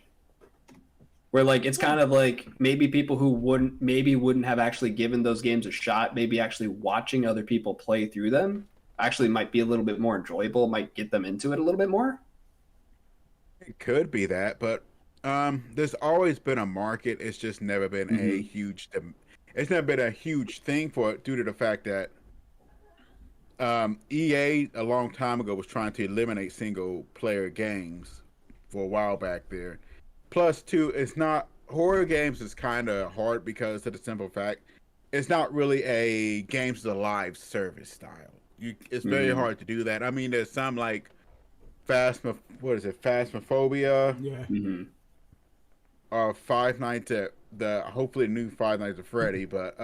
Where like it's kind of like maybe people who wouldn't have actually given those games a shot, maybe actually watching other people play through them actually might be a little bit more enjoyable, might get them into it a little bit more? It could be that, but There's always been a market. It's just never been a huge. It's never been a huge thing for it due to the fact that EA a long time ago was trying to eliminate single player games for a while back there. Plus, two, it's not horror games is kind of hard because of the simple fact it's not really a games of live service style. It's very hard to do that. I mean, there's some like Phasmophobia. Yeah. Five Nights at hopefully new Five Nights at Freddy, but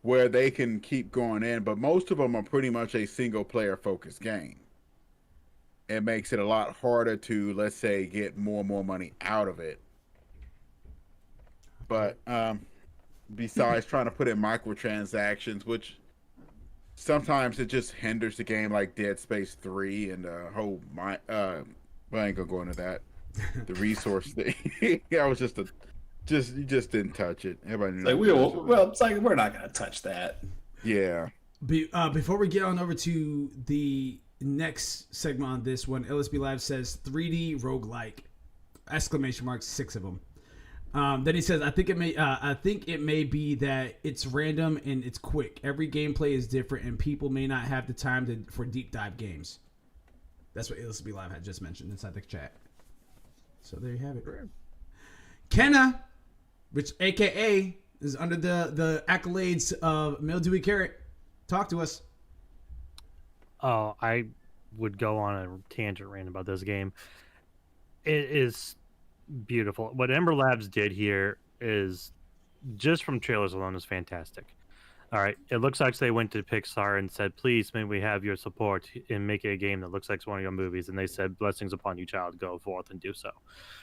where they can keep going in. But most of them are pretty much a single player focused game. It makes it a lot harder to, let's say, get more and more money out of it. But besides trying to put in microtransactions, which sometimes it just hinders the game, like Dead Space 3 and well, I ain't gonna go into that. The resource thing. That was you just didn't touch it. Everybody knew. It's like we're not gonna touch that. Yeah. Before we get on over to the next segment on this one, LSB Live says 3D roguelike! Exclamation marks, 6 of them. Then he says, I think it may be that it's random and it's quick. Every gameplay is different, and people may not have the time for deep dive games. That's what LSB Live had just mentioned inside the chat. So there you have it. Kenna, which AKA is under the accolades of Mildewy Carrot. Talk to us. Oh, I would go on a tangent rant about this game. It is beautiful. What Ember Labs did here is, just from trailers alone, is fantastic. All right, it looks like they went to Pixar and said, please, may we have your support in making a game that looks like one of your movies. And they said, blessings upon you, child. Go forth and do so.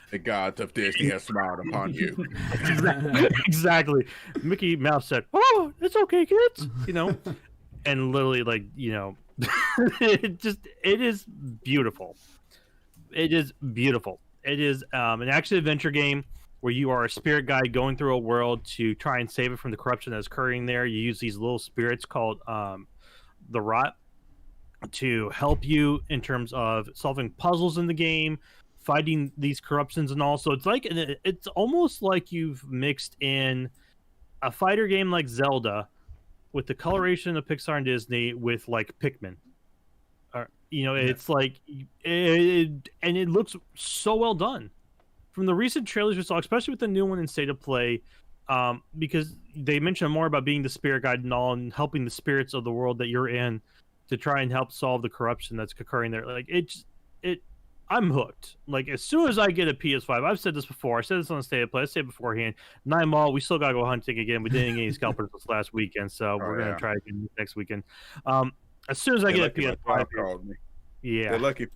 The gods of Disney have smiled upon you. Exactly. Mickey Mouse said, oh, it's okay, kids. And literally, like, it is beautiful. It is beautiful. It is an action-adventure game where you are a spirit guide going through a world to try and save it from the corruption that's occurring there. You use these little spirits called the Rot to help you in terms of solving puzzles in the game, fighting these corruptions, and all. So it's almost like you've mixed in a fighter game like Zelda with the coloration of Pixar and Disney with like Pikmin. It's like and it looks so well done. From the recent trailers we saw, especially with the new one in State of Play, because they mentioned more about being the spirit guide and all, and helping the spirits of the world that you're in to try and help solve the corruption that's occurring there. Like I'm hooked. Like as soon as I get a PS5, I've said this before. I said this on State of Play. I said it beforehand. 9 Mall, we still gotta go hunting again. We didn't get any scalpers this last weekend, so we're gonna try again next weekend. As soon as I get a PS5, called me. Yeah. They're lucky.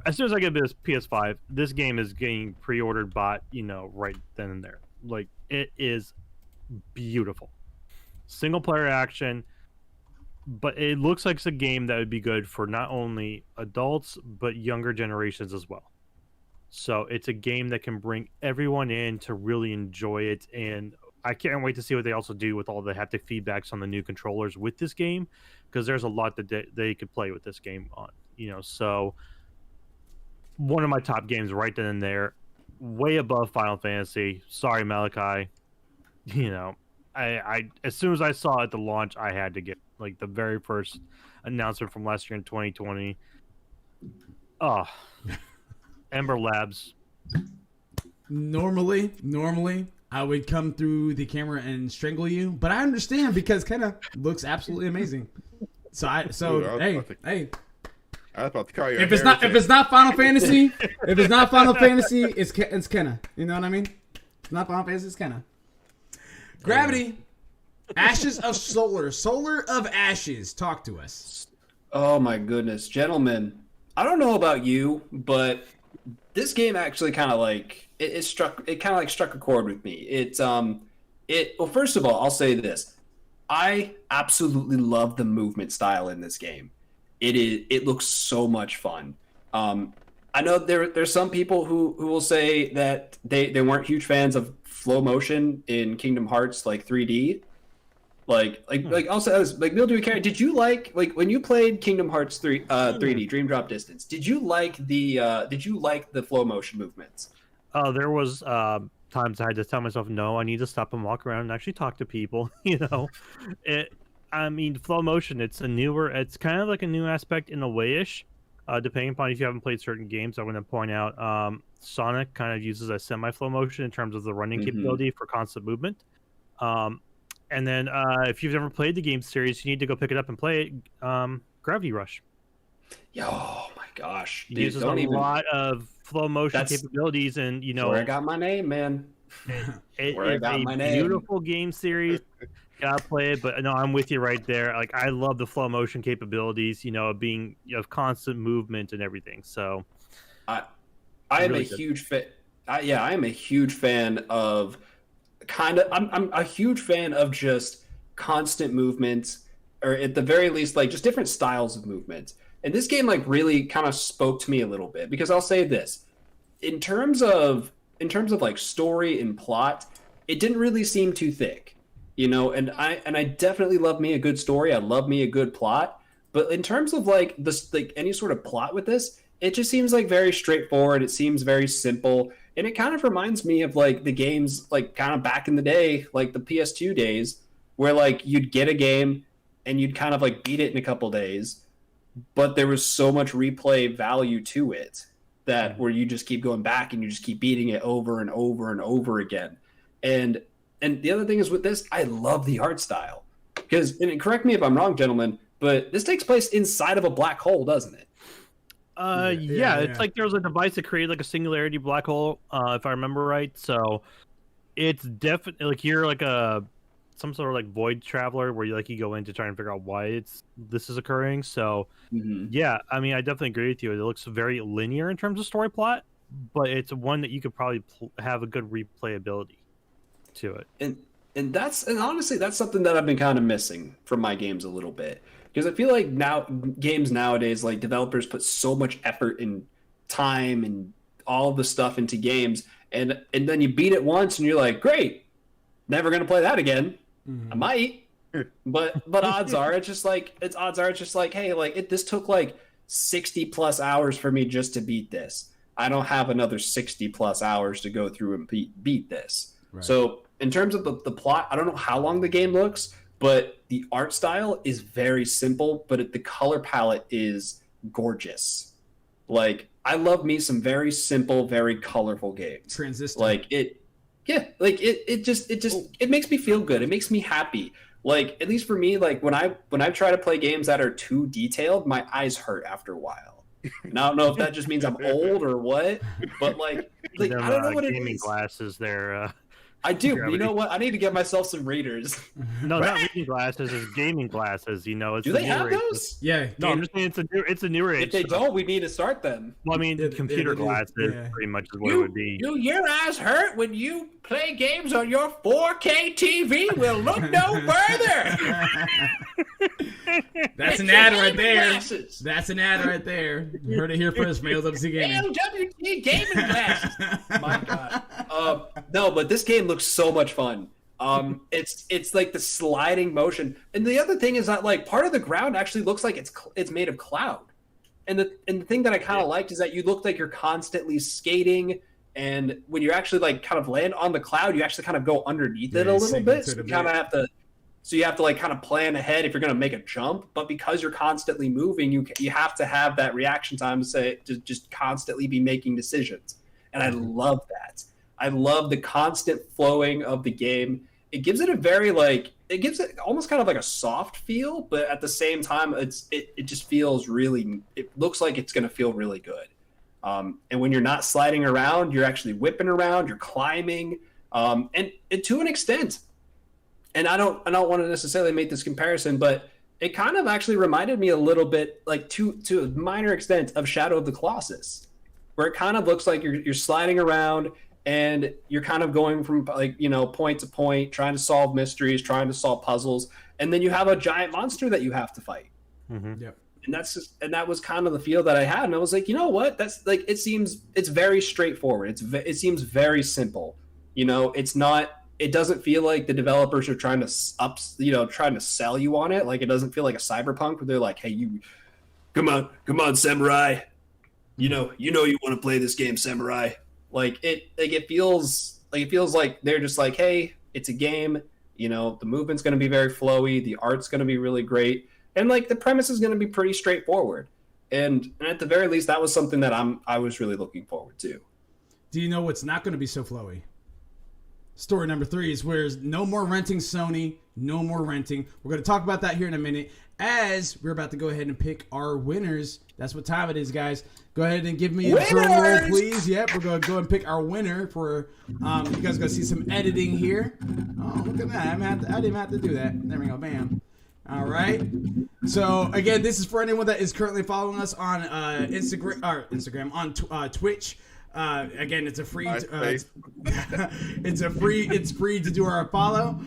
As soon as I get this PS5, this game is getting pre-ordered, bought, right then and there. Like, it is beautiful. Single player action, but it looks like it's a game that would be good for not only adults, but younger generations as well. So it's a game that can bring everyone in to really enjoy it, and I can't wait to see what they also do with all the haptic feedbacks on the new controllers with this game, because there's a lot that they could play with this game on. So one of my top games right then and there, way above Final Fantasy. Sorry, Malachi. I as soon as I saw it at the launch, I had to get like the very first announcement from last year in 2020. Oh, Ember Labs. Normally, I would come through the camera and strangle you, but I understand because Kenna looks absolutely amazing. Hey. I was about to call you. If it's not Final Fantasy, it's Kenna. You know what I mean? It's not Final Fantasy, it's Kenna. Gravity, Ashes of Solar of Ashes. Talk to us. Oh my goodness, gentlemen! I don't know about you, but this game actually kind of like it struck a chord with me. Well, first of all, I'll say this. I absolutely love the movement style in this game. It looks so much fun. I know there's some people who will say that they weren't huge fans of flow motion in Kingdom Hearts like 3D. Like also as like Neil, do we care? Did you like when you played Kingdom Hearts 3D Dream Drop Distance? Did you like the flow motion movements? Oh, there was times I had to tell myself, no, I need to stop and walk around and actually talk to people. I mean, flow motion. It's kind of like a new aspect in a way-ish. Depending upon if you haven't played certain games, I want to point out Sonic kind of uses a semi-flow motion in terms of the running capability for constant movement. And then if you've never played the game series, you need to go pick it up and play it. Gravity Rush. Oh my gosh. It uses lot of flow motion capabilities, and where I got my name, man. It is a beautiful game series. Gotta play it, but no, I'm with you right there. Like, I love the flow motion capabilities, being of constant movement and everything. So I am a huge fan. I am a huge fan of I'm a huge fan of just constant movement, or at the very least, like just different styles of movement. And this game like really kind of spoke to me a little bit, because I'll say this, in terms of like story and plot, it didn't really seem too thick, and I definitely love me a good story. I love me a good plot. But in terms of like this, like any sort of plot with this, it just seems like very straightforward. It seems very simple. And it kind of reminds me of like the games like kind of back in the day, like the PS2 days, where like you'd get a game and you'd kind of like beat it in a couple days, but there was so much replay value to it that where you just keep going back and you just keep beating it over and over and over again. And the other thing is with this, I love the art style, because, and correct me if I'm wrong, gentlemen, but this takes place inside of a black hole, doesn't it? Yeah, it's like there was a device that created like a singularity black hole, if I remember right. So it's definitely like you're like some sort of like void traveler where you go in to try and figure out why this is occurring. So yeah, I mean, I definitely agree with you. It looks very linear in terms of story plot, but it's one that you could probably have a good replayability to it. And honestly, that's something that I've been kind of missing from my games a little bit. Because I feel like games nowadays, like developers put so much effort and time and all the stuff into games, and then you beat it once and you're like, great, never gonna play that again. I might, but odds are it's just like hey, like this took like 60 plus hours for me just to beat this. I don't have another 60 plus hours to go through and beat this. Right. So in terms of the plot, I don't know how long the game looks, but the art style is very simple, but the color palette is gorgeous. Like, I love me some very simple, very colorful games. Transistor. Like it makes me feel good. It makes me happy. Like, at least for me, like when I try to play games that are too detailed, my eyes hurt after a while. And I don't know if that just means I'm old or what, but like I don't know what it is. Gaming glasses there. I do. You know what? I need to get myself some readers. No, not reading glasses. It's gaming glasses. It's do they have those? Yeah. No, I'm just saying it's a newer age. If they don't, we need to start them. Well, I mean, computer glasses pretty much is what it would be. Your eyes hurt when you play games on your 4K TV. We'll look no further. That's an ad right there. Glasses. That's an ad right there. You heard it here first, ALWT Gaming. ALWT Gaming glasses. My God. No, but this game looks so much fun. It's like the sliding motion, and the other thing is that like part of the ground actually looks like it's made of cloud. And the thing that I kind of liked is that you look like you're constantly skating, and when you actually like kind of land on the cloud, you actually kind of go underneath it a little bit. So you kind of have to. So you have to like kind of plan ahead if you're going to make a jump, but because you're constantly moving, you have to have that reaction time to just constantly be making decisions. And I love that. I love the constant flowing of the game. It gives it it gives it almost kind of like a soft feel, but at the same time, it just feels really, it looks like it's going to feel really good. And when you're not sliding around, you're actually whipping around, you're climbing, and to an extent. And I don't want to necessarily make this comparison, but it kind of actually reminded me a little bit, like to a minor extent, of Shadow of the Colossus, where it kind of looks like you're sliding around and you're kind of going from like, point to point, trying to solve mysteries, trying to solve puzzles, and then you have a giant monster that you have to fight. Mm-hmm. Yep. And that was kind of the feel that I had, and I was like, you know what? That's like, it's very straightforward. It seems very simple. It's not it doesn't feel like the developers are trying to trying to sell you on it. Like it doesn't feel like a Cyberpunk where they're like, hey, you come on, samurai. You know you want to play this game, samurai. It feels like they're just like, hey, it's a game. The movement's going to be very flowy. The art's going to be really great. And like the premise is going to be pretty straightforward. And at the very least, that was something that I was really looking forward to. Do you know what's not going to be so flowy? Story number 3 is where no more renting Sony, no more renting. We're going to talk about that here in a minute as we're about to go ahead and pick our winners. That's what time it is, guys. Go ahead and give me a drum roll, please. Yep, we're going to go and pick our winner for, you guys going to see some editing here. Oh, look at that. I didn't even have to do that. There we go. Bam. All right. So again, this is for anyone that is currently following us on Instagram on Twitch. Again, it's a free. It's free to do our follow.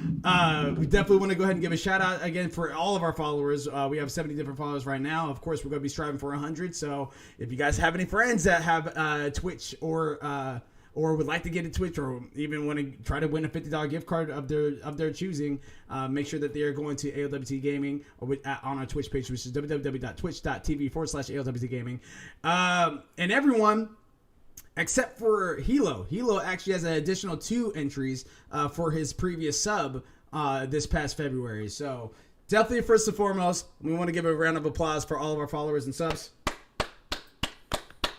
We definitely want to go ahead and give a shout out again for all of our followers. We have 70 different followers right now. Of course, we're going to be striving for 100. So if you guys have any friends that have Twitch or would like to get a Twitch or even want to try to win a $50 gift card of their choosing, make sure that they are going to ALWT Gaming or on our Twitch page, which is www.twitch.tv/ALWT Gaming. And everyone except for Hilo. Hilo actually has an additional 2 entries for his previous sub this past February. So definitely first and foremost, we want to give a round of applause for all of our followers and subs.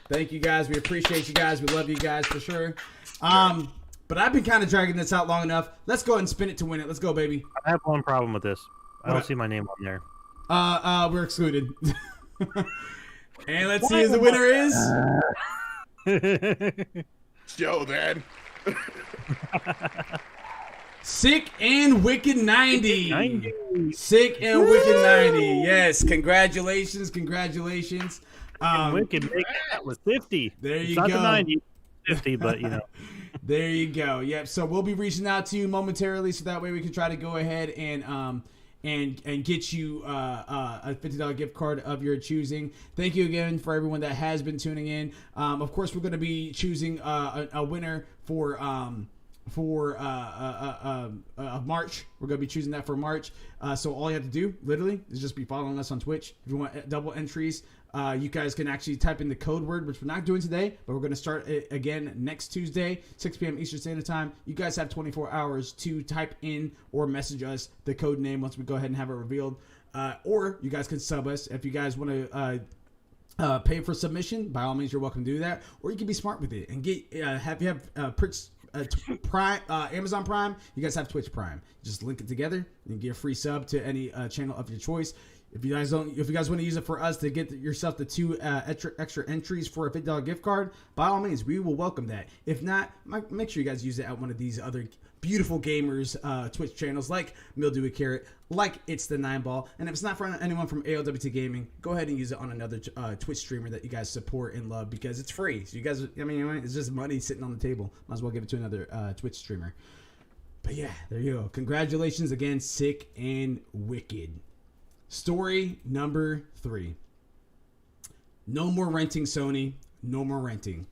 Thank you guys. We appreciate you guys. We love you guys for sure. But I've been kind of dragging this out long enough. Let's go ahead and spin it to win it. Let's go, baby. I have one problem with this. I don't see my name on there. We're excluded. And let's see who the winner is. Joe, man. Sick and Wicked 90. Sick and Wicked 90. Yes, congratulations. Wicked make that was 50. There you it's not go. The 90, 50, but There you go. Yep. So we'll be reaching out to you momentarily, so that way we can try to go ahead and get you a $50 gift card of your choosing. Thank you again for everyone that has been tuning in. Of course, we're going to be choosing a winner for March. We're going to be choosing that for March. So all you have to do, literally, is just be following us on Twitch. If you want double entries, you guys can actually type in the code word, which we're not doing today, but we're going to start it again next Tuesday, 6 p.m. Eastern Standard Time. You guys have 24 hours to type in or message us the code name once we go ahead and have it revealed. Or you guys can sub us. If you guys want to pay for submission, by all means, you're welcome to do that. Or you can be smart with it and get Prime, Amazon Prime. You guys have Twitch Prime. Just link it together and get a free sub to any channel of your choice. If you guys want to use it for us to get yourself the 2 extra entries for a $50 gift card, by all means, we will welcome that. If not, make sure you guys use it at one of these other beautiful gamers Twitch channels like Mildew with Carrot, like It's the 9Ball. And if it's not for anyone from ALWT Gaming, go ahead and use it on another Twitch streamer that you guys support and love because it's free. So you guys, it's just money sitting on the table. Might as well give it to another Twitch streamer. But yeah, there you go. Congratulations again, Sick and Wicked. Story number 3. No more renting Sony. No more renting.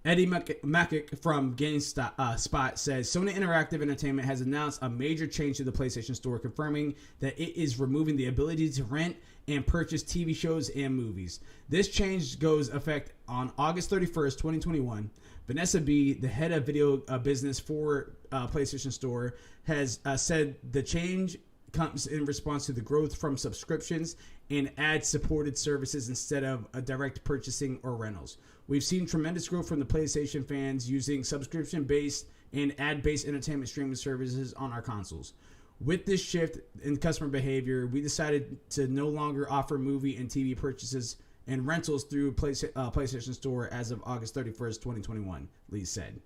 Eddie Macic from GameSpot says Sony Interactive Entertainment has announced a major change to the PlayStation Store, confirming that it is removing the ability to rent and purchase TV shows and movies. This change goes effect on August 31st, 2021. Vanessa B., the head of video business for PlayStation Store, has said the change comes in response to the growth from subscriptions and ad-supported services instead of a direct purchasing or rentals. We've seen tremendous growth from the PlayStation fans using subscription-based and ad-based entertainment streaming services on our consoles. With this shift in customer behavior, we decided to no longer offer movie and TV purchases and rentals through PlayStation Store as of August 31st, 2021, Lee said.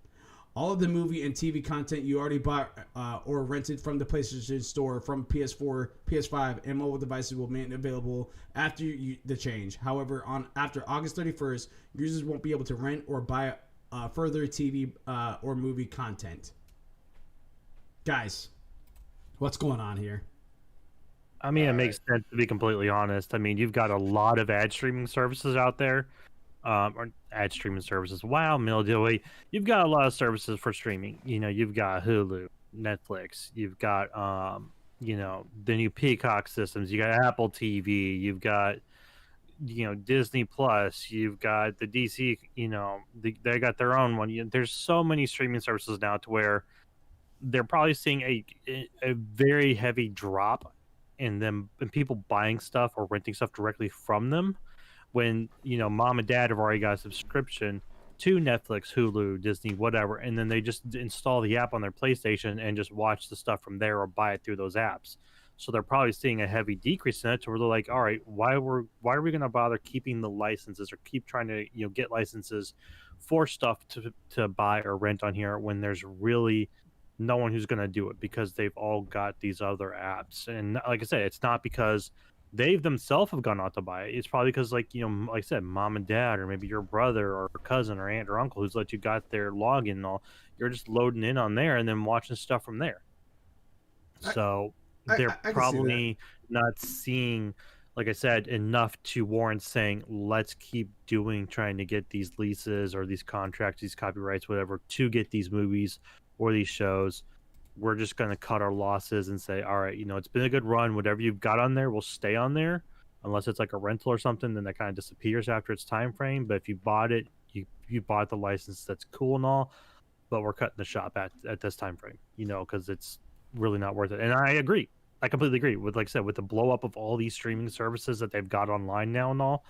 All of the movie and TV content you already bought or rented from the PlayStation Store from PS4, PS5, and mobile devices will remain available after the change. However, after August 31st, users won't be able to rent or buy further TV or movie content. Guys, what's going on here? I mean, it makes sense, to be completely honest. I mean, you've got a lot of ad streaming services out there. Or ad streaming services. Wow, Mildewy. You've got a lot of services for streaming. You've got Hulu, Netflix, you've got the new Peacock systems, you got Apple TV, you've got Disney Plus, you've got the DC, they got their own one. There's so many streaming services now to where they're probably seeing a very heavy drop in them and people buying stuff or renting stuff directly from them when mom and dad have already got a subscription to Netflix, Hulu, Disney, whatever, and then they just install the app on their PlayStation and just watch the stuff from there or buy it through those apps. So they're probably seeing a heavy decrease in it, to where they're like, all right, why are we going to bother keeping the licenses or keep trying to get licenses for stuff to buy or rent on here when there's really no one who's going to do it, because they've all got these other apps. And like I said, it's not because they themselves have gone out to buy it. It's probably because, like I said, mom and dad, or maybe your brother or cousin or aunt or uncle who's let you got their login and all, you're just loading in on there and then watching stuff from there. So they're probably not seeing, like I said, enough to warrant saying, let's keep trying to get these leases or these contracts, these copyrights, whatever, to get these movies or these shows. We're just going to cut our losses and say, all right, it's been a good run. Whatever you've got on there will stay on there, unless it's like a rental or something, then that kind of disappears after its time frame. But if you bought it, you bought the license, that's cool and all, but we're cutting the shop at this time frame, because it's really not worth it. And I agree. I completely agree with, like I said, with the blow up of all these streaming services that they've got online now and all,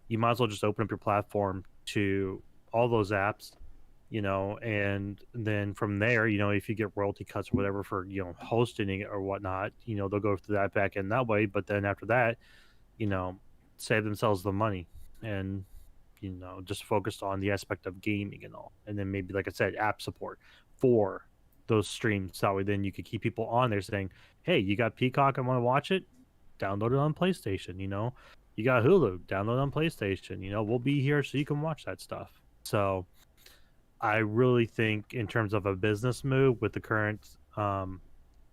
you might as well just open up your platform to all those apps, and then from there, if you get royalty cuts or whatever for, hosting it or whatnot, they'll go through that back end that way. But then after that, save themselves the money and, just focused on the aspect of gaming and all. And then maybe, like I said, app support for those streams. That way, then you could keep people on there saying, hey, you got Peacock and want to watch it? Download it on PlayStation. You got Hulu, download it on PlayStation. We'll be here so you can watch that stuff. So I really think, in terms of a business move with the current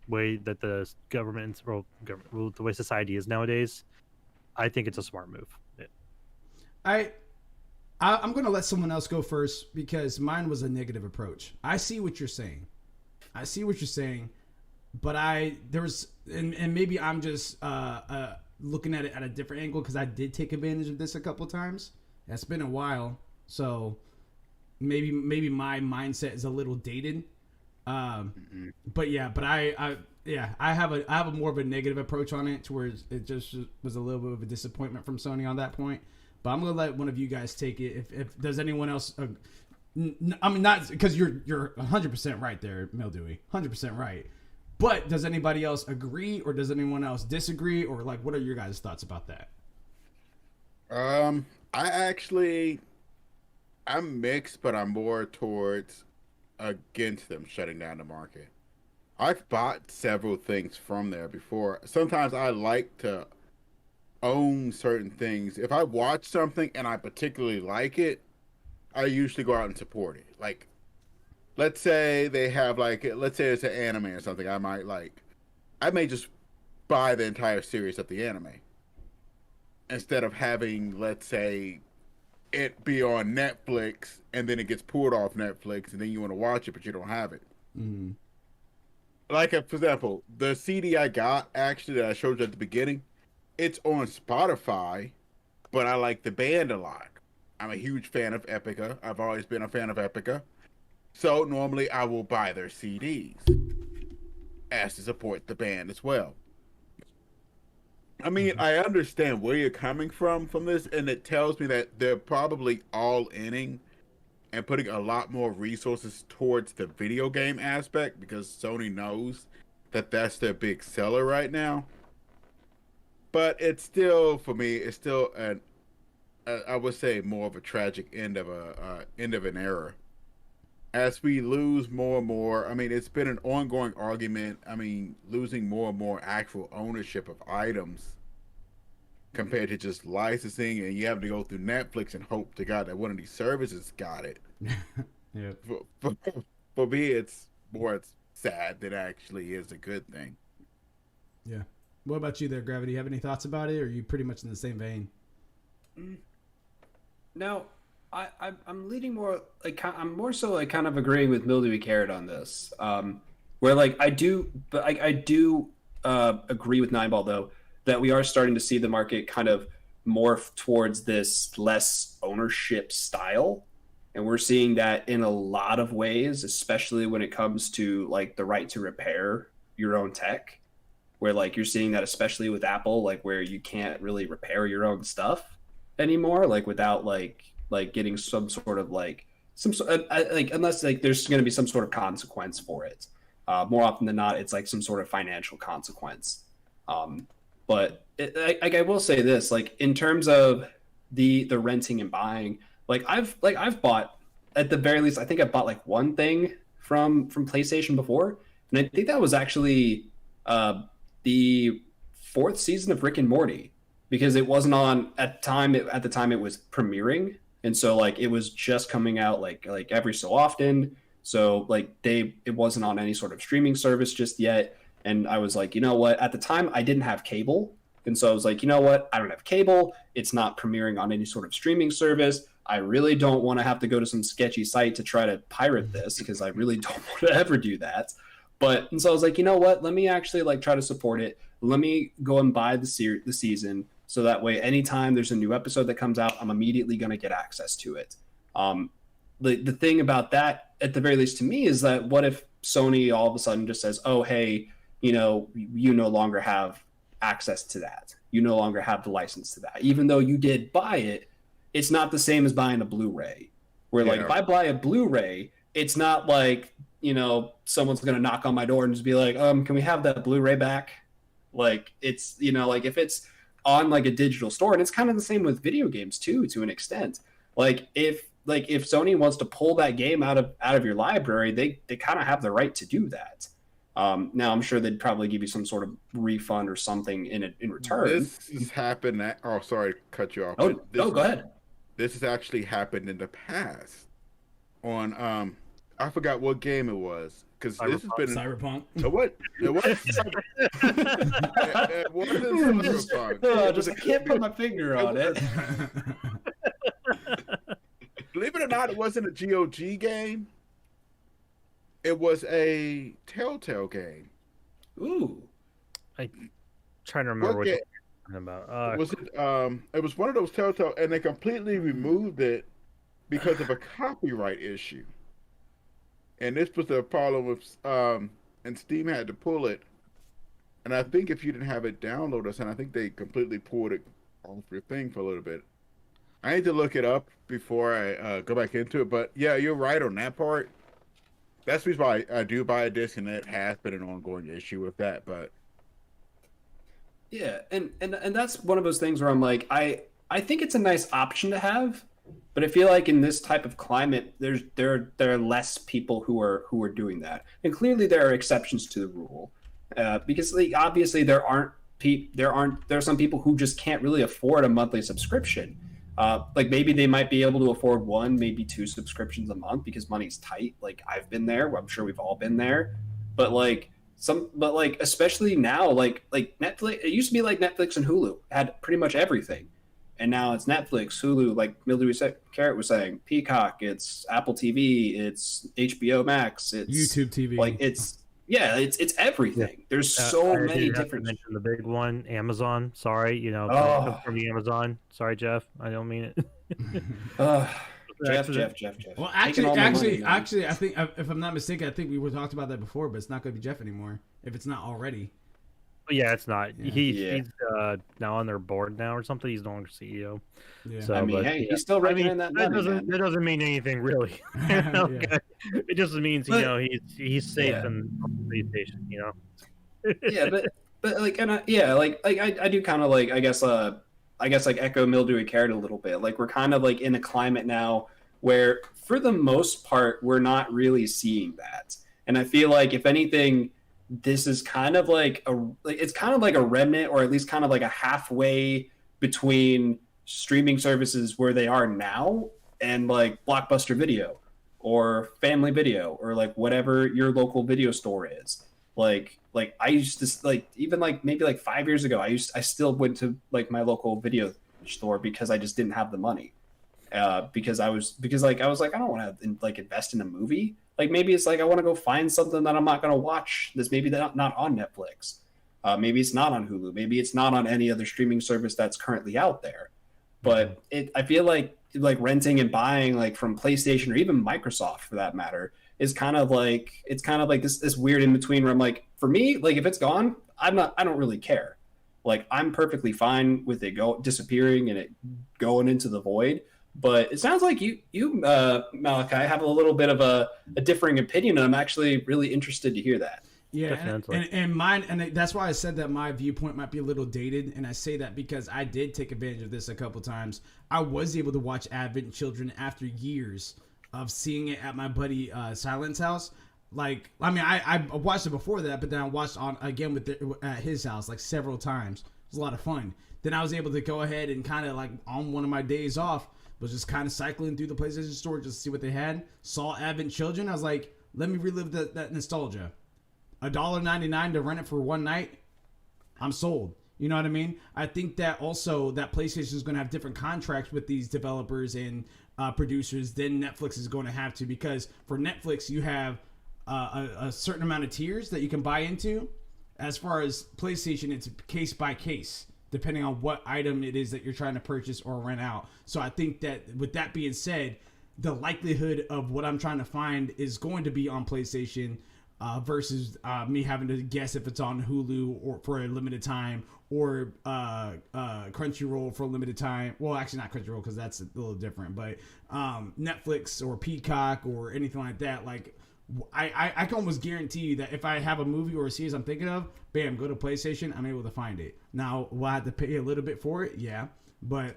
way that the government, the way society is nowadays, I think it's a smart move. I'm going to let someone else go first, because mine was a negative approach. I see what you're saying, but and maybe I'm just looking at it at a different angle, because I did take advantage of this a couple times. It's been a while, so maybe my mindset is a little dated. But I have a more of a negative approach on it, to where it just was a little bit of a disappointment from Sony on that point. But I'm gonna let one of you guys take it. If does anyone else? I mean, not because you're 100% right there, Mildewy, 100% right. But does anybody else agree, or does anyone else disagree, or like, what are your guys' thoughts about that? I'm mixed, but I'm more towards against them shutting down the market. I've bought several things from there before. Sometimes I like to own certain things. If I watch something and I particularly like it, I usually go out and support it. Like, let's say they have let's say it's an anime or something I may just buy the entire series of the anime instead of having, let's say, it be on Netflix and then it gets pulled off Netflix and then you want to watch it but you don't have it. Mm-hmm. Like, for example, the CD I got, actually, that I showed you at the beginning, it's on Spotify, but I like the band a lot. I'm a huge fan of Epica. I've always been a fan of Epica. So normally I will buy their CDs as to support the band as well. I mean, I understand where you're coming from this, and it tells me that they're probably all inning and putting a lot more resources towards the video game aspect, because Sony knows that that's their big seller right now. But it's still, for me, it's still I would say, more of a tragic end of an era. As we lose more and more, I mean, it's been an ongoing argument. I mean, losing more and more actual ownership of items compared to just licensing, and you have to go through Netflix and hope to God that one of these services got it. Yeah. For me, it's sad than actually is a good thing. Yeah. What about you there, Gravity? You have any thoughts about it, or are you pretty much in the same vein? No, I'm leaning more like, I'm more so like kind of agreeing with Mildewy Carrot on this. Where like I do, but I do agree with Nineball though that we are starting to see the market kind of morph towards this less ownership style, and we're seeing that in a lot of ways, especially when it comes to like the right to repair your own tech. Where like you're seeing that especially with Apple, like where you can't really repair your own stuff anymore, like without like getting some sort of like some like unless like there's going to be some sort of consequence for it. More often than not, it's like some sort of financial consequence. But I will say this, like in terms of the renting and buying, I've bought at the very least, I think I've bought like one thing from PlayStation before, and I think that was actually the fourth season of Rick and Morty, because it wasn't on at the time it was premiering, and so like it was just coming out like every so often. So like it wasn't on any sort of streaming service just yet. And I was like, you know what? At the time, I didn't have cable. And so I was like, you know what? I don't have cable. It's not premiering on any sort of streaming service. I really don't want to have to go to some sketchy site to try to pirate this, because I really don't want to ever do that. And so I was like, you know what? Let me actually like try to support it. Let me go and buy the season. So that way, anytime there's a new episode that comes out, I'm immediately going to get access to it. The thing about that, at the very least to me, is that what if Sony all of a sudden just says, oh, hey, you know, you no longer have access to that. You no longer have the license to that. Even though you did buy it, it's not the same as buying a Blu-ray. Where like if I buy a Blu-ray, it's not like, you know, someone's going to knock on my door and just be like, can we have that Blu-ray back? Like it's, you know, like if it's on like a digital store, and it's kind of the same with video games too, to an extent. Like if Sony wants to pull that game out of your library, they kind of have the right to do that. Now I'm sure they'd probably give you some sort of refund or something in return. This has happened. Sorry to cut you off. Go ahead. This has actually happened in the past. On I forgot what game it was, because this has been Cyberpunk. What? It was. It wasn't Cyberpunk. I can't put my finger on it. Believe it or not, it wasn't a GOG game. It was a Telltale game. Ooh. I'm trying to remember what you're talking about. It was one of those Telltale, and they completely removed it because of a copyright issue. And this was the problem with, and Steam had to pull it. And I think if you didn't have it downloaded, and I think they completely pulled it off your thing for a little bit. I need to look it up before I go back into it. But yeah, you're right on that part. That's the reason why I do buy a disc, and it has been an ongoing issue with that. But yeah, and that's one of those things where I'm like, I think it's a nice option to have, but I feel like in this type of climate, there are less people who are doing that, and clearly there are exceptions to the rule, because like, obviously there are some people who just can't really afford a monthly subscription. Like maybe they might be able to afford one, maybe two subscriptions a month because money's tight. Like I've been there. I'm sure we've all been there. But especially now, like Netflix, it used to be like Netflix and Hulu had pretty much everything. And now it's Netflix, Hulu, like Mildewy Carrot was saying, Peacock, it's Apple TV, it's HBO Max, it's YouTube TV. Like it's everything. There's so many different. Mention the big one, Amazon. Sorry, from the Amazon. Sorry, Jeff. I don't mean it. Jeff. Well, actually, I think if I'm not mistaken, I think we were talked about that before, but it's not going to be Jeff anymore if it's not already. Yeah, it's not. Yeah. He's now on their board now or something. He's no longer CEO. Yeah. So, he's still raking in that money. That doesn't mean anything really. It just means he's safe in the PlayStation. Yeah, but like, and I do kind of like I guess like echo Mildewy Carrot a little bit. Like we're kind of like in a climate now where for the most part we're not really seeing that, and I feel like if anything, this is kind of like it's kind of like a remnant, or at least kind of like a halfway between streaming services where they are now and like Blockbuster Video or Family Video or like whatever your local video store is. Like I used to like, even like maybe like 5 years ago, I still went to like my local video store because I just didn't have the money. Because I was like, I don't want to like invest in a movie. Like maybe it's like I want to go find something that I'm not going to watch. That's maybe not on Netflix. Maybe it's not on Hulu. Maybe it's not on any other streaming service that's currently out there. But I feel like renting and buying like from PlayStation or even Microsoft for that matter is kind of like this weird in between where I'm like, for me, like if it's gone, I don't really care. Like I'm perfectly fine with it disappearing and it going into the void. But it sounds like you Malachi have a little bit of a differing opinion, and I'm actually really interested to hear that. Yeah, and mine, and that's why I said that my viewpoint might be a little dated, and I say that because I did take advantage of this a couple times. I was able to watch Advent Children after years of seeing it at my buddy Silent's house. Like, I mean, I watched it before that, but then I watched again at his house like several times. It was a lot of fun. Then I was able to go ahead and kind of like on one of my days off, was just kind of cycling through the PlayStation Store just to see what they had. Saw Advent Children. I was like, let me relive that nostalgia. $1.99 to rent it for one night, I'm sold. You know what I mean? I think that also that PlayStation is going to have different contracts with these developers and producers than Netflix is going to have to, because for Netflix you have a certain amount of tiers that you can buy into. As far as PlayStation, it's case by case depending on what item it is that you're trying to purchase or rent out. So I think that with that being said, the likelihood of what I'm trying to find is going to be on PlayStation versus me having to guess if it's on Hulu or for a limited time or Crunchyroll for a limited time. Well, actually not Crunchyroll because that's a little different, but Netflix or Peacock or anything like that. Like I can almost guarantee you that if I have a movie or a series I'm thinking of, bam, go to PlayStation, I'm able to find it. Now, will I have to pay a little bit for it? Yeah, but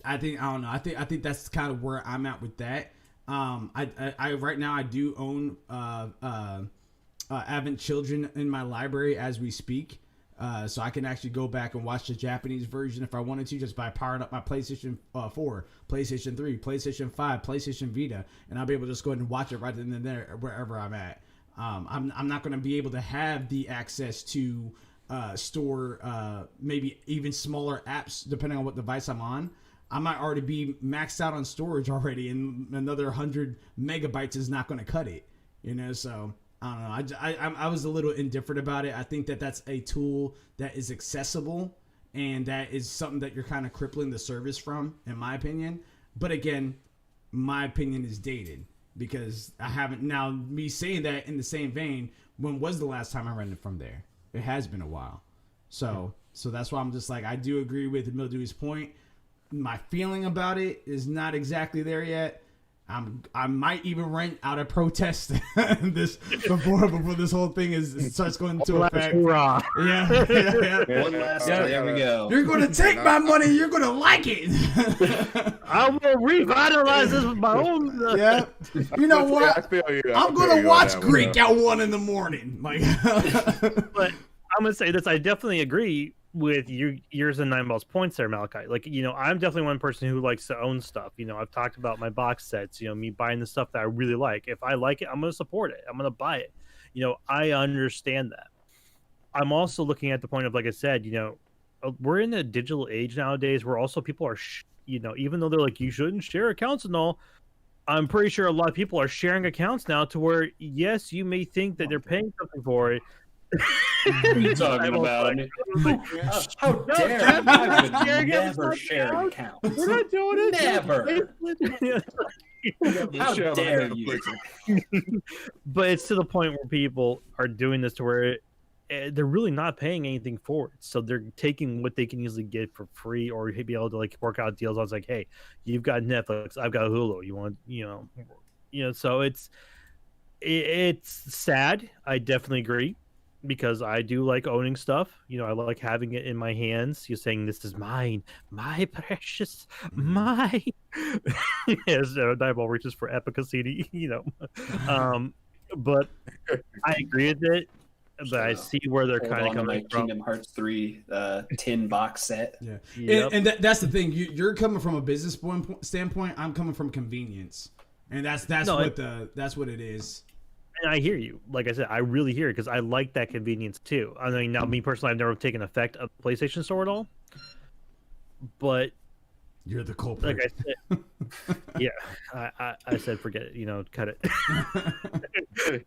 I don't know. I think that's kind of where I'm at with that. I right now I do own Advent Children in my library as we speak, so I can actually go back and watch the Japanese version if I wanted to, just by powering up my PlayStation 4, PlayStation 3, PlayStation 5, PlayStation Vita, and I'll be able to just go ahead and watch it right then and there wherever I'm at. I'm not going to be able to have the access to store maybe even smaller apps depending on what device I'm on. I might already be maxed out on storage already, and another 100 megabytes is not going to cut it, you know. So I don't know. I was a little indifferent about it. I think that that's a tool that is accessible, and that is something that you're kind of crippling the service from, in my opinion. But again, my opinion is dated because I haven't. Now, me saying that in the same vein, when was the last time I rented from there? It has been a while. So that's why I'm just like, I do agree with Mildew's point. My feeling about it is not exactly there yet. I might even rent out of protest this before this whole thing starts going into effect. Hurrah. Yeah. One last there we go. You're going to take my money. You're going to like it. I will revitalize this with my own. Yeah. You know what? I feel you. I'm going to watch Greek at 1 a.m. Like, but I'm going to say this. I definitely agree with yours and Nineball's points there, Malachi. Like, you know, I'm definitely one person who likes to own stuff. You know, I've talked about my box sets, you know, me buying the stuff that I really like. If I like it, I'm going to support it. I'm going to buy it. You know, I understand that. I'm also looking at the point of, like I said, you know, we're in a digital age nowadays where also people are, you know, even though they're like, you shouldn't share accounts and all, I'm pretty sure a lot of people are sharing accounts now to where, yes, you may think that they're paying something for it. What are you talking about? How dare you? I would never share an account. We're not doing it. Never. How dare you? But it's to the point where people are doing this to where they're really not paying anything for it. So they're taking what they can easily get for free or be able to like work out deals. I was like, hey, you've got Netflix, I've got Hulu. You want, you know, so it's sad. I definitely agree. Because I do like owning stuff. You know, I like having it in my hands. You're saying, this is mine, my precious, mine. Yes, Dieball reaches for efficacy, you know. But I agree with it. But I see where they're kind of coming from. Kingdom Hearts 3 tin box set. Yeah, yep. And that's the thing. You're coming from a business standpoint. I'm coming from convenience, and that's what it is. And I hear you. Like I said, I really hear it because I like that convenience too. I mean, now me personally, I've never taken effect of the PlayStation Store at all. But You're the culprit. Like I said, yeah, I said forget it. Cut it.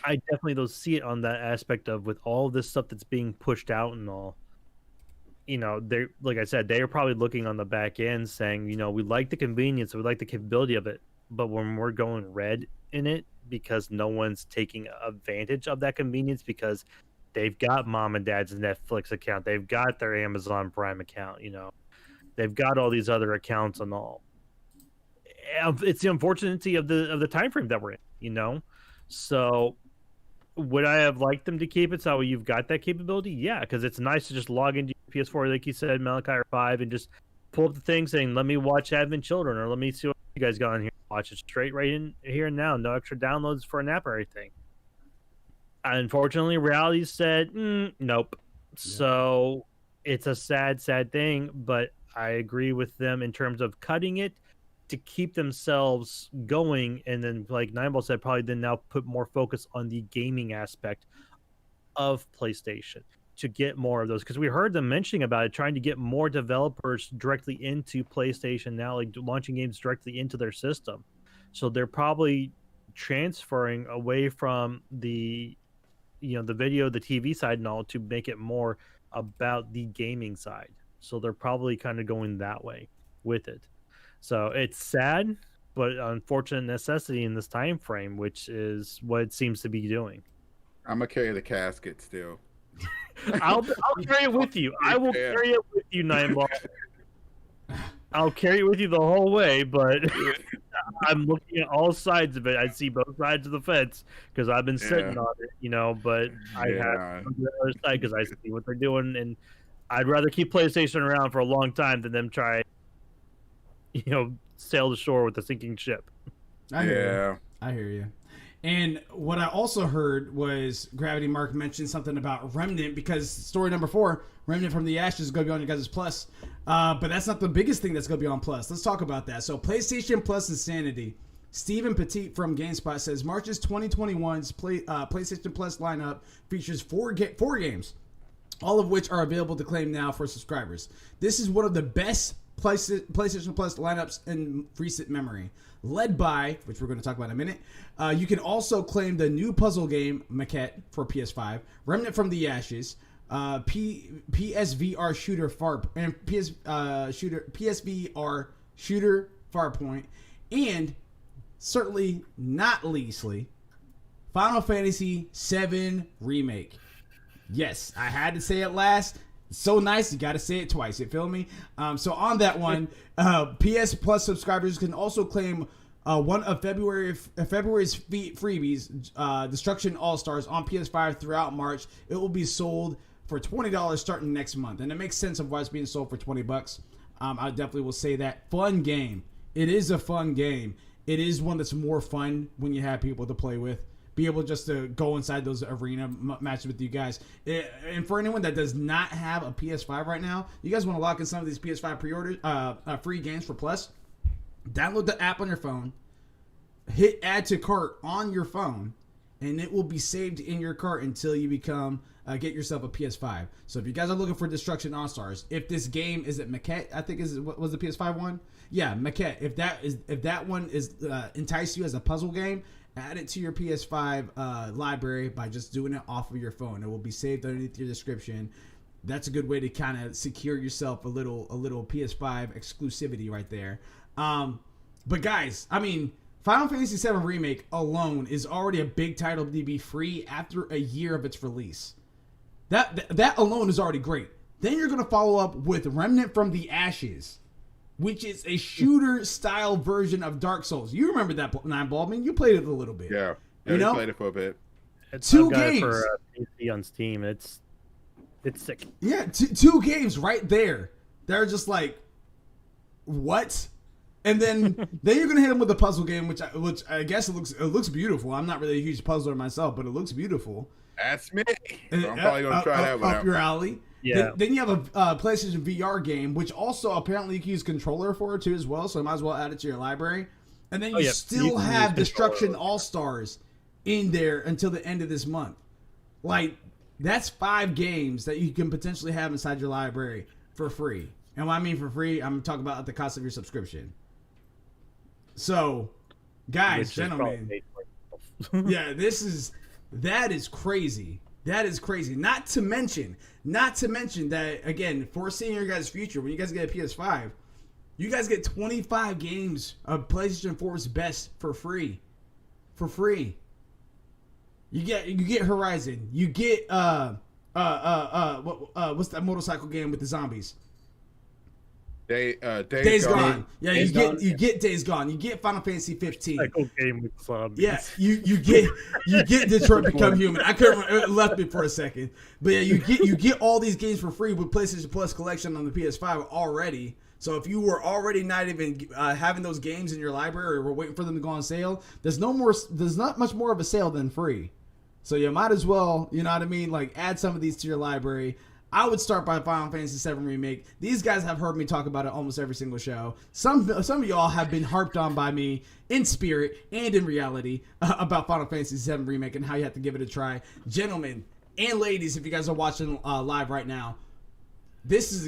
I definitely don't see it on that aspect of with all this stuff that's being pushed out and all. They like I said, they are probably looking on the back end saying, we like the convenience, we like the capability of it, but when we're going red in it because no one's taking advantage of that convenience because they've got mom and dad's Netflix account, they've got their Amazon Prime account, they've got all these other accounts and all. It's the unfortunately of the time frame that we're in, So would I have liked them to keep it so you've got that capability? Yeah, because it's nice to just log into your PS4, like you said, Malachi, or 5, and just pull up the thing saying, let me watch Advent Children, or let me see what you guys got on here. Watch it straight right in here and now. No extra downloads for an app or anything. Unfortunately, reality said, nope. Yeah. So it's a sad, sad thing, but I agree with them in terms of cutting it to keep themselves going, and then like Nineball said, probably then now put more focus on the gaming aspect of PlayStation to get more of those, because we heard them mentioning about it, trying to get more developers directly into PlayStation now, like launching games directly into their system. So they're probably transferring away from the the video, the TV side and all, to make it more about the gaming side. So they're probably kind of going that way with it. So it's sad, but unfortunate necessity in this time frame, which is what it seems to be doing. I'm gonna carry the casket still. I'll carry it with you. I will carry it with you, Nineball. I'll carry it with you the whole way, but I'm looking at all sides of it. I see both sides of the fence because I've been sitting on it, but I have on the other side because I see what they're doing, and I'd rather keep PlayStation around for a long time than them try sail the shore with a sinking ship. I hear you. And what I also heard was Gravity Mark mentioned something about Remnant, because story number 4, Remnant from the Ashes, is going to be on your guys' Plus. But that's not the biggest thing that's going to be on Plus. Let's talk about that. So PlayStation Plus Insanity. Stephen Petit from GameSpot says March's 2021's PlayStation Plus lineup features 4 games, all of which are available to claim now for subscribers. This is one of the best PlayStation Plus lineups in recent memory, led by, which we're going to talk about in a minute. You can also claim the new puzzle game Maquette for PS5, Remnant from the Ashes, PSVR shooter PSVR shooter Farpoint, and certainly not leastly, Final Fantasy VII Remake. Yes, I had to say it last. So nice, you got to say it twice. You feel me? So on that one, PS Plus subscribers can also claim one of February's freebies, Destruction All Stars, on PS5 throughout March. It will be sold for $20 starting next month, and it makes sense of why it's being sold for $20. I definitely will say that. Fun game. It is a fun game. It is one that's more fun when you have people to play with. Be able just to go inside those arena matches with you guys. And for anyone that does not have a PS5 right now, you guys want to lock in some of these PS5 pre-orders, free games for Plus, download the app on your phone, hit add to cart on your phone, and it will be saved in your cart until you get yourself a PS5. So if you guys are looking for Destruction All-Stars, if this game is at Maquette, I think was the PS5 one? Yeah, Maquette. If that one is entice you as a puzzle game, add it to your PS5 library by just doing it off of your phone. It will be saved underneath your description. That's a good way to kind of secure yourself a little PS5 exclusivity right there. But guys, I mean, Final Fantasy VII Remake alone is already a big title to be free after a year of its release. That alone is already great. Then you're going to follow up with Remnant from the Ashes, which is a shooter-style version of Dark Souls. You remember that, Nineball? I mean, you played it a little bit. Yeah, you know? Played it for a bit. Two games for PC on Steam. It's sick. Yeah, two games right there. They're just like, what? And then you're gonna hit them with a puzzle game, which I guess it looks beautiful. I'm not really a huge puzzler myself, but it looks beautiful. That's me. So I'm probably gonna try that one up your alley. Yeah. Then you have a PlayStation VR game, which also apparently you can use controller for too as well. So you might as well add it to your library. And then you still have Destruction All Stars in there until the end of this month. Like, that's 5 games that you can potentially have inside your library for free. And what I mean for free, I'm talking about at the cost of your subscription. So, guys, gentlemen, yeah, that is crazy. That is crazy. Not to mention that, again, foreseeing your guys' future, when you guys get a PS5, you guys get 25 games of PlayStation 4's best for free. For free. You get Horizon. You get what's that motorcycle game with the zombies? Days Gone. Yeah, you get Days Gone. You get Final Fantasy 15. Cycle game with zombies. Yeah, you get Detroit Become Human. I couldn't it left me for a second, but yeah, you get all these games for free with PlayStation Plus collection on the PS5 already. So if you were already not even having those games in your library or were waiting for them to go on sale, there's not much more of a sale than free. So you might as well, you know what I mean, like add some of these to your library. I would start by Final Fantasy VII Remake. These guys have heard me talk about it almost every single show. Some of y'all have been harped on by me in spirit and in reality about Final Fantasy VII Remake and how you have to give it a try. Gentlemen and ladies, if you guys are watching live right now, this is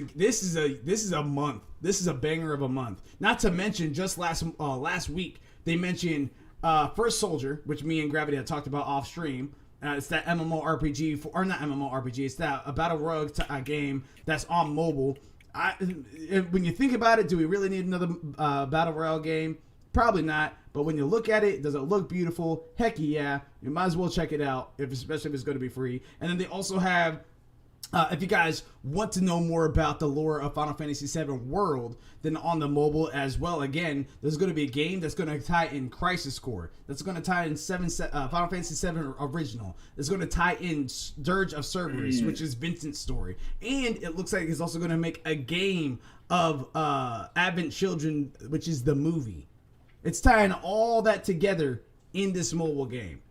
a month. This is a banger of a month. Not to mention, just last week they mentioned First Soldier, which me and Gravity had talked about off stream. It's that MMORPG, or not MMORPG, it's that a battle royale game that's on mobile. When you think about it, do we really need another battle royale game? Probably not. But when you look at it, does it look beautiful? Heck yeah. You might as well check it out, especially if it's going to be free. And then they also have, if you guys want to know more about the lore of Final Fantasy VII World, then on the mobile as well, again, there's going to be a game that's going to tie in Crisis Core. That's going to tie in Final Fantasy VII Original. It's going to tie in Dirge of Cerberus, which is Vincent's story. And it looks like it's also going to make a game of Advent Children, which is the movie. It's tying all that together in this mobile game.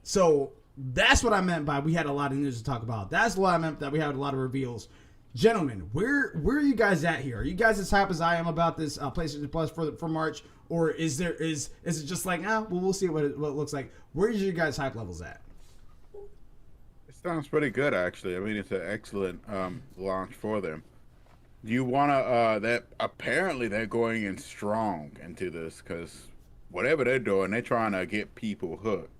So that's what I meant by we had a lot of news to talk about. That's what I meant that we had a lot of reveals. Gentlemen, where are you guys at here? Are you guys as hype as I am about this PlayStation Plus for March, or is it just like well, we'll see what it looks like? Where's your guys' hype levels at? It sounds pretty good, actually. I mean, it's an excellent launch for them. You want to that apparently they're going in strong into this because whatever they're doing, they're trying to get people hooked.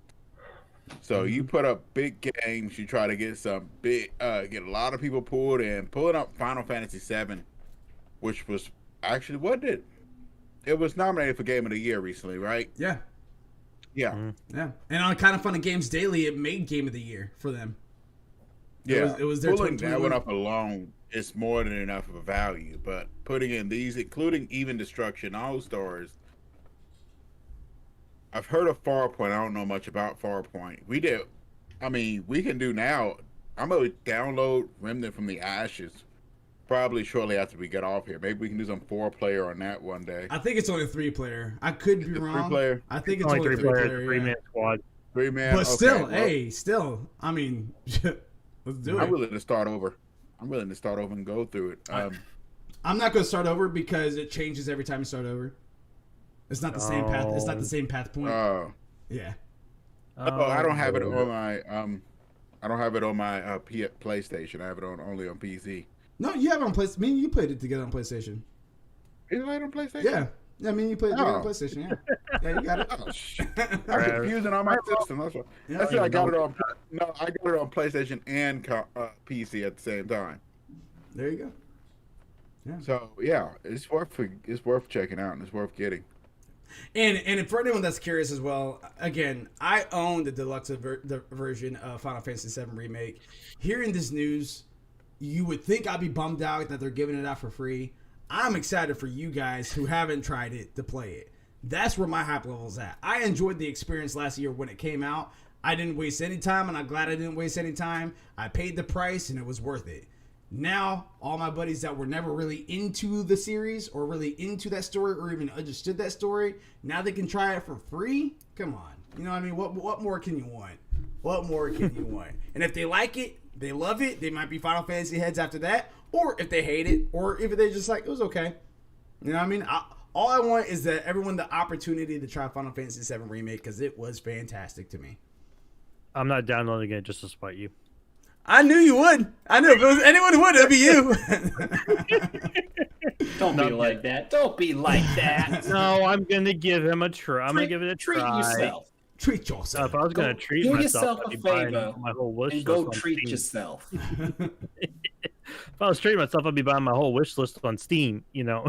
So you put up big games, you try to get some big, get a lot of people pulled in. Pulling up Final Fantasy VII, which was actually it was nominated for Game of the Year recently, right? Yeah. Yeah. Yeah. And on Kind of Fun and Games Daily, it made Game of the Year for them. Yeah. It was their pulling that one up alone is more than enough of a value, but putting in these, including Even Destruction, all stores. I've heard of Farpoint. I don't know much about Farpoint. We can do now. I'm going to download Remnant from the Ashes probably shortly after we get off here. Maybe we can do some 4-player on that one day. I think it's only 3-player. I could be wrong. 3-player? I think it's only 3-player. 3-man squad. 3-man. But still, I mean, let's do it. I'm willing to start over. And go through it. I'm not going to start over because it changes every time you start over. It's not the same path. It's not the same path point. Yeah. I don't have it on my I don't have it on my PlayStation. I have it only on PC. No, you have it on PlayStation. Me and you played it together on PlayStation. Is it right on PlayStation? Yeah. I mean, you played it together on PlayStation. Yeah. Yeah, you got it. Oh, shit. I'm confusing on my system. That's why. That's why I got it on. No, I got it on PlayStation and PC at the same time. There you go. Yeah. So yeah, it's worth checking out and it's worth getting. And for anyone that's curious as well, again, I own the deluxe version of Final Fantasy VII Remake. Hearing this news, you would think I'd be bummed out that they're giving it out for free. I'm excited for you guys who haven't tried it to play it. That's where my hype level's at. I enjoyed the experience last year when it came out. I didn't waste any time, and I'm glad I didn't waste any time. I paid the price, and it was worth it. Now, all my buddies that were never really into the series or really into that story or even understood that story, now they can try it for free? Come on. You know what I mean? What more can you want? What more can you want? And if they like it, they love it, they might be Final Fantasy heads after that. Or if they hate it, or if they're just like, it was okay. You know what I mean? All I want is that everyone the opportunity to try Final Fantasy VII Remake because it was fantastic to me. I'm not downloading it just to spite you. I knew you would. I knew if it was anyone who would, it'd be you. Don't be like that. Don't be like that. No, I'm gonna give him a try. I'm gonna give it a treat try. yourself. Treat So yourself. if I was gonna treat do myself, yourself I'd a be buying favor my whole wish and list go on treat Steam. yourself. If I was treating myself, I'd be buying my whole wish list on Steam, you know.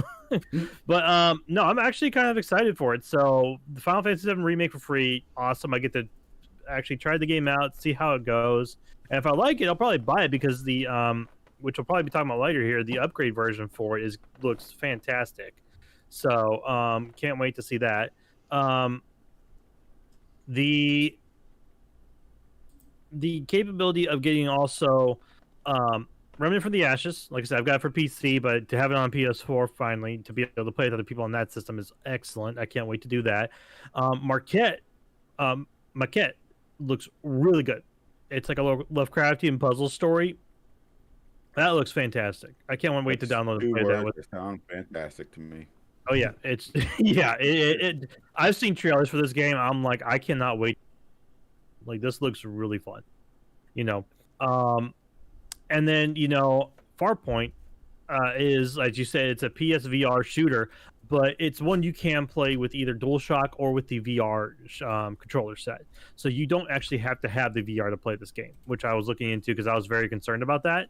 But no, I'm actually kind of excited for it. So the Final Fantasy VII Remake for free, awesome. I get to actually try the game out, see how it goes, and if I like it, I'll probably buy it because the which we'll probably be talking about later here, the upgrade version for it looks fantastic. So can't wait to see that. The capability of getting also Remnant from the Ashes, like I said, I've got it for PC, but to have it on PS4 finally, to be able to play with other people on that system is excellent. I can't wait to do that. Maquette looks really good. It's like a Lovecraftian puzzle story. That looks fantastic. I can't wait to download and play that. It sounds fantastic to me. Oh yeah, it's yeah. I've seen trailers for this game. I'm like, I cannot wait. Like, this looks really fun, you know. And then, you know, Farpoint is, as you said, it's a PSVR shooter, but it's one you can play with either DualShock or with the VR controller set. So you don't actually have to have the VR to play this game, which I was looking into because I was very concerned about that.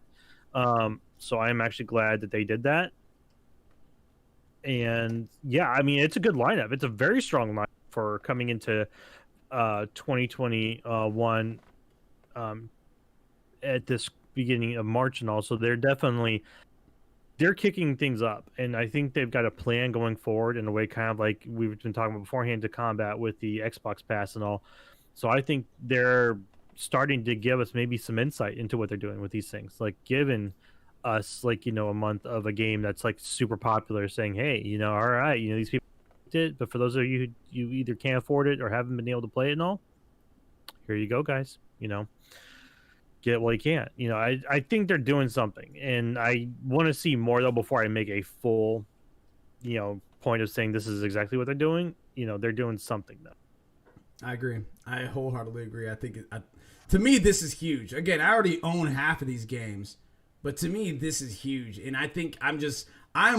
So I am actually glad that they did that. And yeah, I mean, it's a good lineup. It's a very strong lineup for coming into 2021 at this beginning of March and all. So they're kicking things up, and I think they've got a plan going forward in a way kind of like we've been talking about beforehand to combat with the Xbox Pass and all. So I think they're starting to give us maybe some insight into what they're doing with these things, like giving us, like, you know, a month of a game that's like super popular, saying, hey, you know, all right, you know, these people did, but for those of you who you either can't afford it or haven't been able to play it and all, here you go, guys, you know, get it while you can. You know, I think they're doing something, and I want to see more though before I make a full, you know, point of saying this is exactly what they're doing. You know, they're doing something though. I agree. I wholeheartedly agree. I think to me, this is huge. Again, I already own half of these games, but to me, this is huge. And I think I'm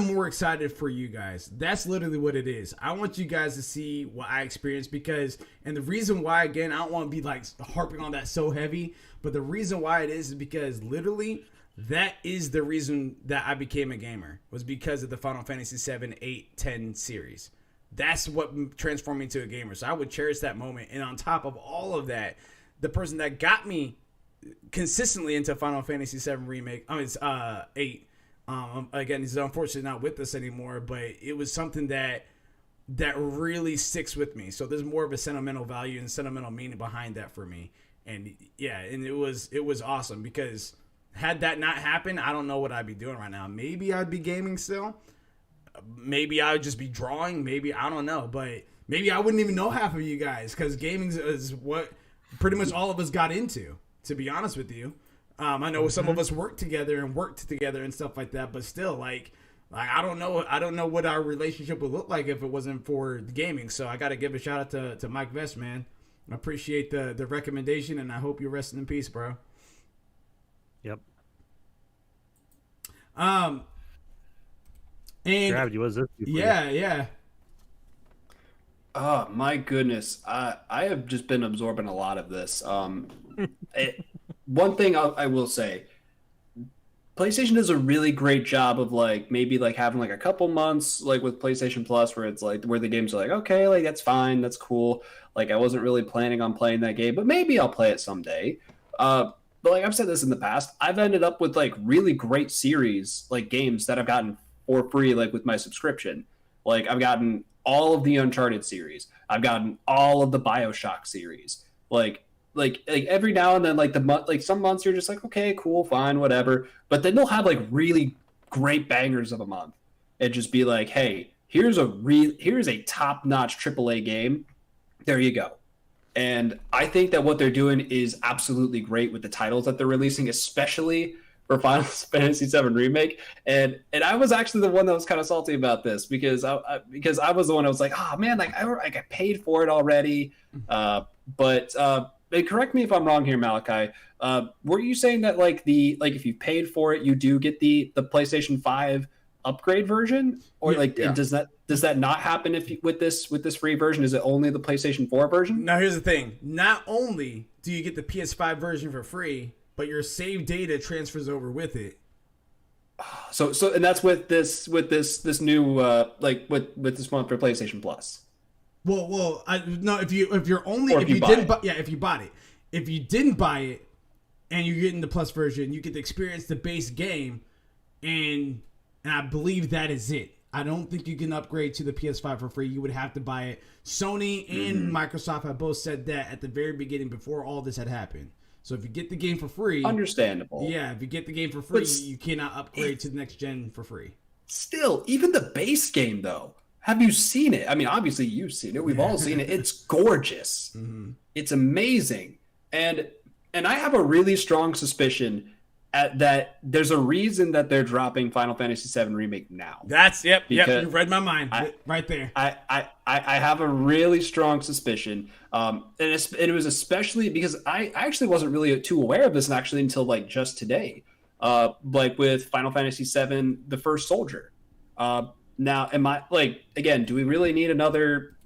more excited for you guys. That's literally what it is. I want you guys to see what I experienced and the reason why, again, I don't want to be like harping on that so heavy, but the reason why it is because literally that is the reason that I became a gamer, was because of the Final Fantasy 7, 8, 10 series. That's what transformed me into a gamer. So I would cherish that moment. And on top of all of that, the person that got me consistently into Final Fantasy 7 Remake, 8. Again, he's unfortunately not with us anymore, but it was something that really sticks with me. So there's more of a sentimental value and sentimental meaning behind that for me. And yeah, and it was awesome, because had that not happened, I don't know what I'd be doing right now. Maybe I'd be gaming still. Maybe I would just be drawing. Maybe, I don't know, but maybe I wouldn't even know half of you guys, because gaming is what pretty much all of us got into, to be honest with you. I know some of us worked together and stuff like that, but still, like I don't know what our relationship would look like if it wasn't for the gaming. So I got to give a shout out to Mike Vest, man. I appreciate the recommendation, and I hope you're resting in peace, bro. Yep. And Gravity, what is this? Yeah. Oh my goodness, I have just been absorbing a lot of this. One thing I will say, PlayStation does a really great job of maybe having a couple months with PlayStation Plus where it's where the games are okay, that's fine, that's cool. I wasn't really planning on playing that game, but maybe I'll play it someday. But I've said this in the past, I've ended up with really great series games that I've gotten for free with my subscription. I've gotten all of the Uncharted series. I've gotten all of the BioShock series. Every now and then, the month, some months you're just okay, cool, fine, whatever. But then they'll have really great bangers of a month and just be hey, here's a top-notch AAA game. There you go. And I think that what they're doing is absolutely great with the titles that they're releasing, especially for Final Fantasy VII Remake. And I was actually the one that was kind of salty about this because I was the one that was oh man, I got paid for it already. But correct me if I'm wrong here, Malachi. Were you saying that if you paid for it, you do get the PlayStation 5 upgrade version, or does that not happen with this free version? Is it only the PlayStation 4 version? Now here's the thing: not only do you get the PS5 version for free, but your save data transfers over with it. So and that's with this new with this one for PlayStation Plus. Well, no. If you bought it, if you didn't buy it, and you're getting the Plus version, you get to experience the base game, and I believe that is it. I don't think you can upgrade to the PS5 for free. You would have to buy it. Sony and Microsoft have both said that at the very beginning before all this had happened. So if you get the game for free, understandable. Yeah, if you get the game for free, you cannot upgrade to the next gen for free. Still, even the base game though. Have you seen it? I mean, obviously you've seen it. We've all seen it. It's gorgeous. It's amazing. And I have a really strong suspicion that there's a reason that they're dropping Final Fantasy VII Remake now. Yep. You read my mind right there. I have a really strong suspicion, and it was especially because I actually wasn't really too aware of this actually until just today, with Final Fantasy VII: The First Soldier. Now, again, do we really need another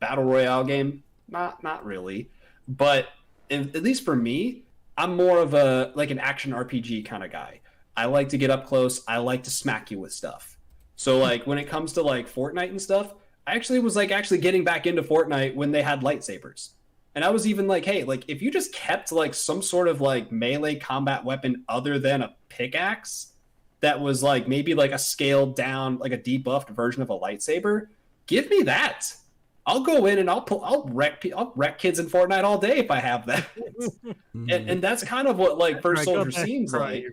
battle royale game? Not really, but at least for me, I'm more of an action RPG kind of guy. I like to get up close. I like to smack you with stuff. So when it comes to Fortnite and stuff, I actually was actually getting back into Fortnite when they had lightsabers. And I was even hey, if you just kept some sort of melee combat weapon other than a pickaxe that was maybe a scaled down, a debuffed version of a lightsaber, give me that. I'll go in and I'll wreck kids in Fortnite all day if I have that. and that's kind of what First Soldier seems like.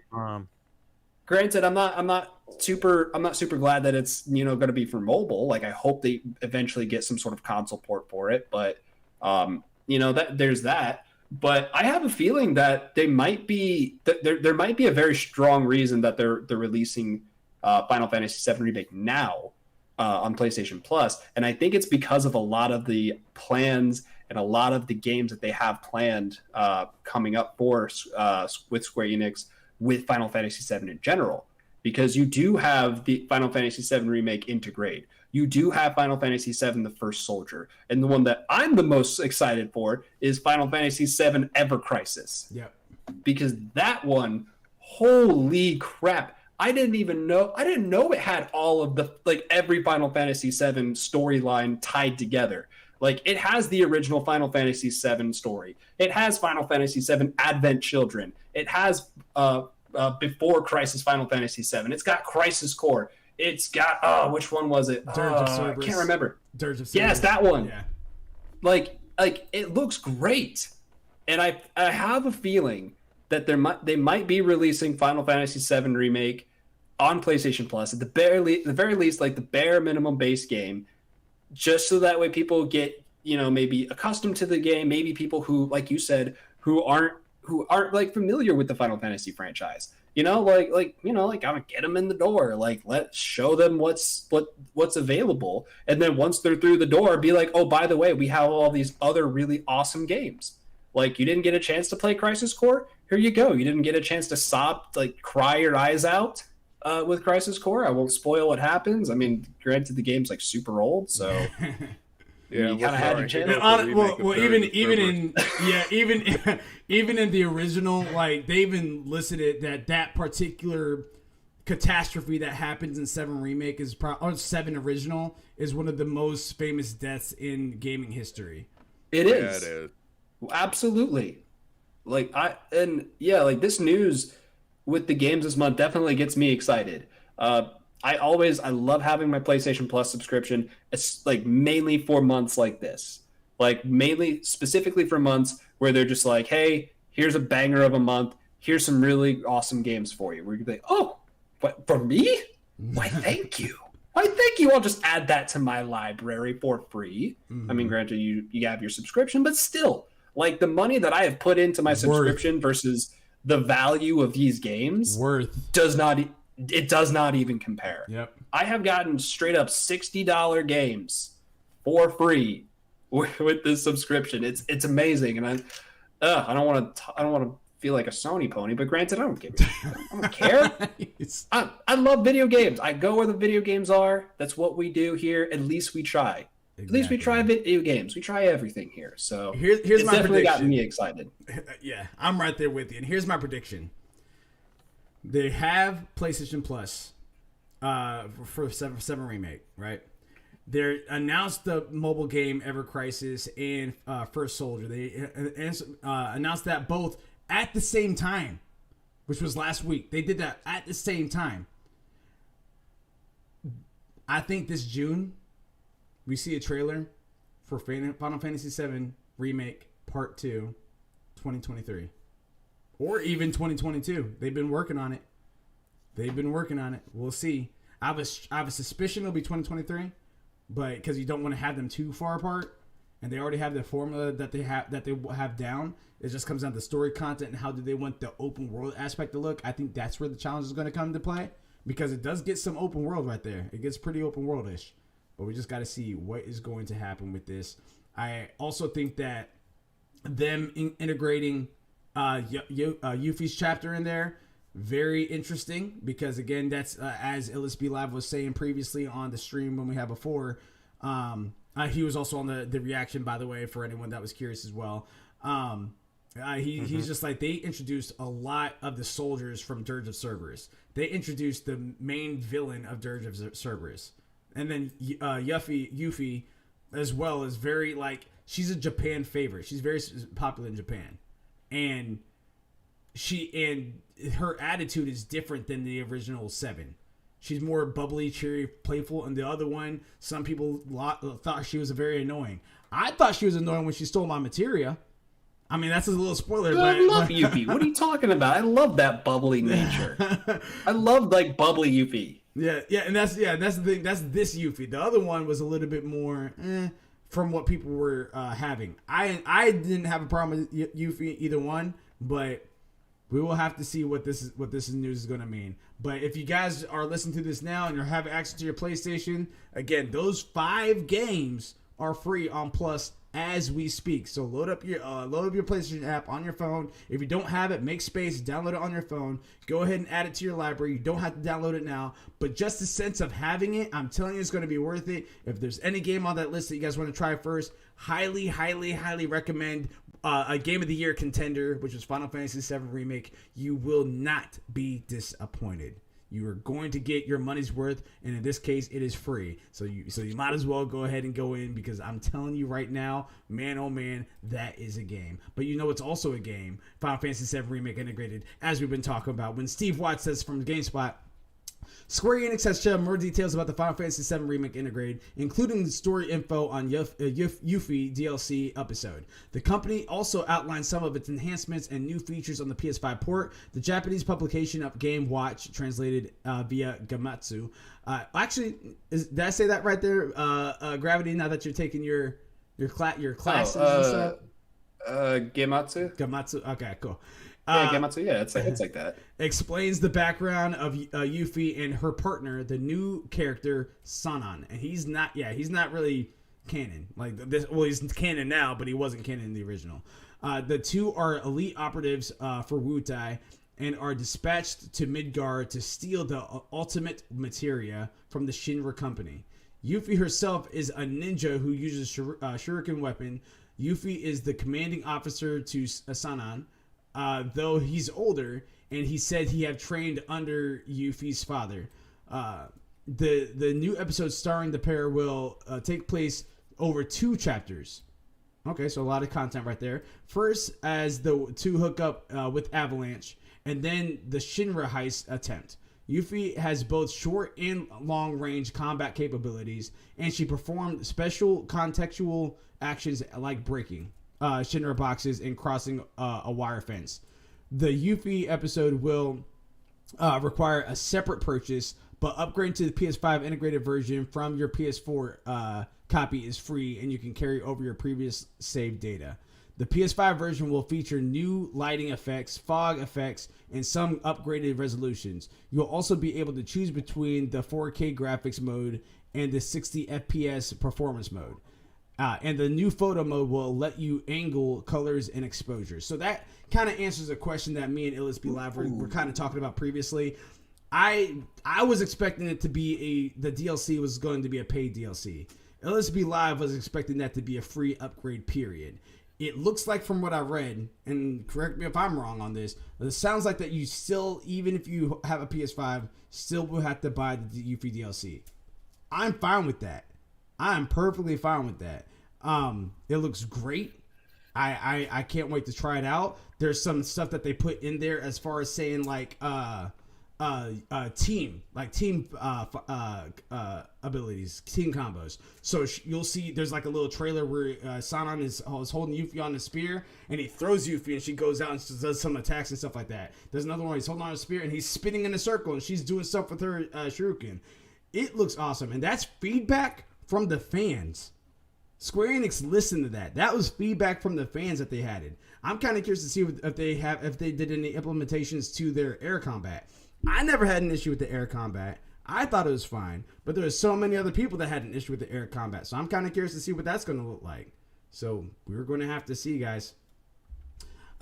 Granted, I'm not super glad that it's going to be for mobile. I hope they eventually get some sort of console port for it, but that there's that. But I have a feeling that there might be a very strong reason that they're releasing Final Fantasy VII Remake now on PlayStation Plus, and I think it's because of a lot of the plans and a lot of the games that they have planned coming up for with Square Enix with Final Fantasy VII in general. Because you do have the Final Fantasy VII Remake Integrate. You do have Final Fantasy VII: The First Soldier. And the one that I'm the most excited for is Final Fantasy VII Ever Crisis. Yep. Because that one, holy crap. I didn't know it had all of the, every Final Fantasy VII storyline tied together. It has the original Final Fantasy VII story. It has Final Fantasy VII Advent Children. It has Before Crisis Final Fantasy VII. It's got Crisis Core. It's got which one was it? I can't remember. Dirge of Cerberus. Yes, that one. Yeah. It looks great, and I have a feeling that they might be releasing Final Fantasy VII Remake on PlayStation Plus at the very least, the bare minimum base game, just so that way people get maybe accustomed to the game. Maybe people who, like you said, who aren't familiar with the Final Fantasy franchise. I gotta get them in the door. Let's show them what's available, and then once they're through the door, be like, oh, by the way, we have all these other really awesome games. You didn't get a chance to play Crisis Core? Here you go. You didn't get a chance to sob, cry your eyes out with Crisis Core. I won't spoil what happens. I mean, granted, the game's super old, so yeah, you kind of had your chance. Even in the original, they even listed it that particular catastrophe that happens in 7 Remake or 7 Original is one of the most famous deaths in gaming history. It is. Yeah, it is. Absolutely. This news with the games this month definitely gets me excited. I love having my PlayStation Plus subscription. It's mainly for months like this, mainly specifically for months where they're just hey, here's a banger of a month. Here's some really awesome games for you. We're gonna be oh, what, for me? Why, thank you. Why, thank you. I'll just add that to my library for free. I mean, granted, you have your subscription, but still, the money that I have put into my subscription versus the value of these games does not even compare. Yep. I have gotten straight up $60 games for free with this subscription. It's amazing, and I don't want to feel like a Sony pony, but granted, I don't care. I love video games. I go where the video games are. That's what we do here. At least we try. Exactly. At least we try video games. We try everything here. So here's it's my definitely prediction. gotten me excited. Yeah, I'm right there with you. And here's my prediction. They have PlayStation Plus for 7 Remake, right? They announced the mobile game Ever Crisis and First Soldier. They announced that both at the same time, which was last week. They did that at the same time. I think this June, we see a trailer for Final Fantasy VII Remake Part 2, 2023. Or even 2022. They've been working on it. We'll see. I have a suspicion it'll be 2023, but because you don't want to have them too far apart, and they already have the formula that they have down. It just comes down to story content and how do they want the open world aspect to look. I think that's where the challenge is going to come into play, because it does get some open world right there. It gets pretty open world-ish, but we just got to see what is going to happen with this. I also think that them integrating Yuffie's chapter in there, very interesting, because again, that's as LSB Live was saying previously on the stream when we had before. He was also on the reaction, by the way, for anyone that was curious as well. He's just like, they introduced a lot of the soldiers from Dirge of Cerberus. They introduced the main villain of Dirge of Cerberus, and then Yuffie as well is very like, she's a Japan favorite. She's very popular in Japan, and her attitude is different than the original 7. She's more bubbly, cheery, playful, and the other one, some people thought she was very annoying. I thought she was annoying when she stole my materia. I mean, that's a little spoiler. I love Yuffie. What are you talking about? I love that bubbly nature. I love like bubbly Yuffie. Yeah, and that's the thing. That's this Yuffie. The other one was a little bit more from what people were having. I didn't have a problem with Yuffie either one, but we will have to see what this news is going to mean. But if you guys are listening to this now and you have access to your PlayStation, again, those 5 games are free on Plus as we speak. So load up your PlayStation app on your phone. If you don't have it, make space, download it on your phone. Go ahead and add it to your library. You don't have to download it now, but just the sense of having it, I'm telling you, it's going to be worth it. If there's any game on that list that you guys want to try first, highly, highly, highly recommend a Game of the Year contender, which was Final Fantasy VII Remake. You will not be disappointed. You are going to get your money's worth, and in this case, it is free. So you might as well go ahead and go in, because I'm telling you right now, man, oh man, that is a game. But you know it's also a game, Final Fantasy VII Remake Integrated, as we've been talking about. When Steve Watts says from GameSpot, Square Enix has shared more details about the Final Fantasy VII Remake Integrated, including the story info on Yuffie DLC episode. The company also outlined some of its enhancements and new features on the PS5 port. The Japanese publication of Game Watch, translated via Gamatsu. Actually, did I say that right there, Gravity? Now that you're taking your classes and stuff. Gamatsu. Okay, cool. Gamatsu, yeah, it's like that. Explains the background of Yuffie and her partner, the new character Sanan, and he's not really canon like this. Well, he's canon now, but he wasn't canon in the original. The two are elite operatives for Wutai and are dispatched to Midgar to steal the ultimate materia from the Shinra company. Yuffie herself is a ninja who uses shuriken weapon. Yuffie is the commanding officer to Sanan. Though he's older, and he said he had trained under Yuffie's father. The new episode starring the pair will take place over 2 chapters. Okay, so a lot of content right there. First, as the two hook up with Avalanche, and then the Shinra heist attempt. Yuffie has both short and long range combat capabilities, and she performed special contextual actions like breaking Shinra boxes and crossing a wire fence. The Yuffie episode will require a separate purchase, but upgrading to the PS5 integrated version from your PS4 copy is free, and you can carry over your previous save data. The PS5 version will feature new lighting effects, fog effects, and some upgraded resolutions. You'll also be able to choose between the 4K graphics mode and the 60 FPS performance mode. And the new photo mode will let you angle colors and exposures. So that kind of answers a question that me and ALWT Live were kind of talking about previously. I was expecting it to be the DLC was going to be a paid DLC. ALWT Live was expecting that to be a free upgrade period. It looks like from what I read, and correct me if I'm wrong on this, but it sounds like that you still, even if you have a PS5, still will have to buy the Yuffie DLC. I'm fine with that. I'm perfectly fine with that. It looks great. I can't wait to try it out. There's some stuff that they put in there as far as saying like team abilities, team combos. So you'll see there's like a little trailer where Sanon is holding Yuffie on the spear and he throws Yuffie and she goes out and does some attacks and stuff like that. There's another one he's holding on a spear and he's spinning in a circle and she's doing stuff with her shuriken. It looks awesome, and that's feedback from the fans. Square Enix listened to that. That was feedback from the fans that they had it. I'm kind of curious to see if they did any implementations to their air combat. I never had an issue with the air combat. I thought it was fine, but there's so many other people that had an issue with the air combat. So I'm kind of curious to see what that's going to look like. So we're going to have to see, guys.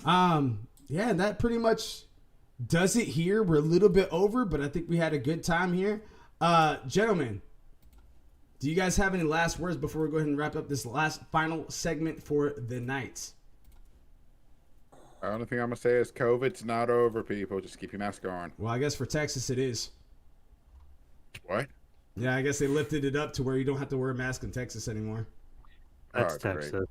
Yeah, that pretty much does it here. We're a little bit over, but I think we had a good time here. Gentlemen, do you guys have any last words before we go ahead and wrap up this final segment for the night? The only thing I'm going to say is COVID's not over, people. Just keep your mask on. Well, I guess for Texas it is. What? Yeah, I guess they lifted it up to where you don't have to wear a mask in Texas anymore. That's Oh, great. Texas.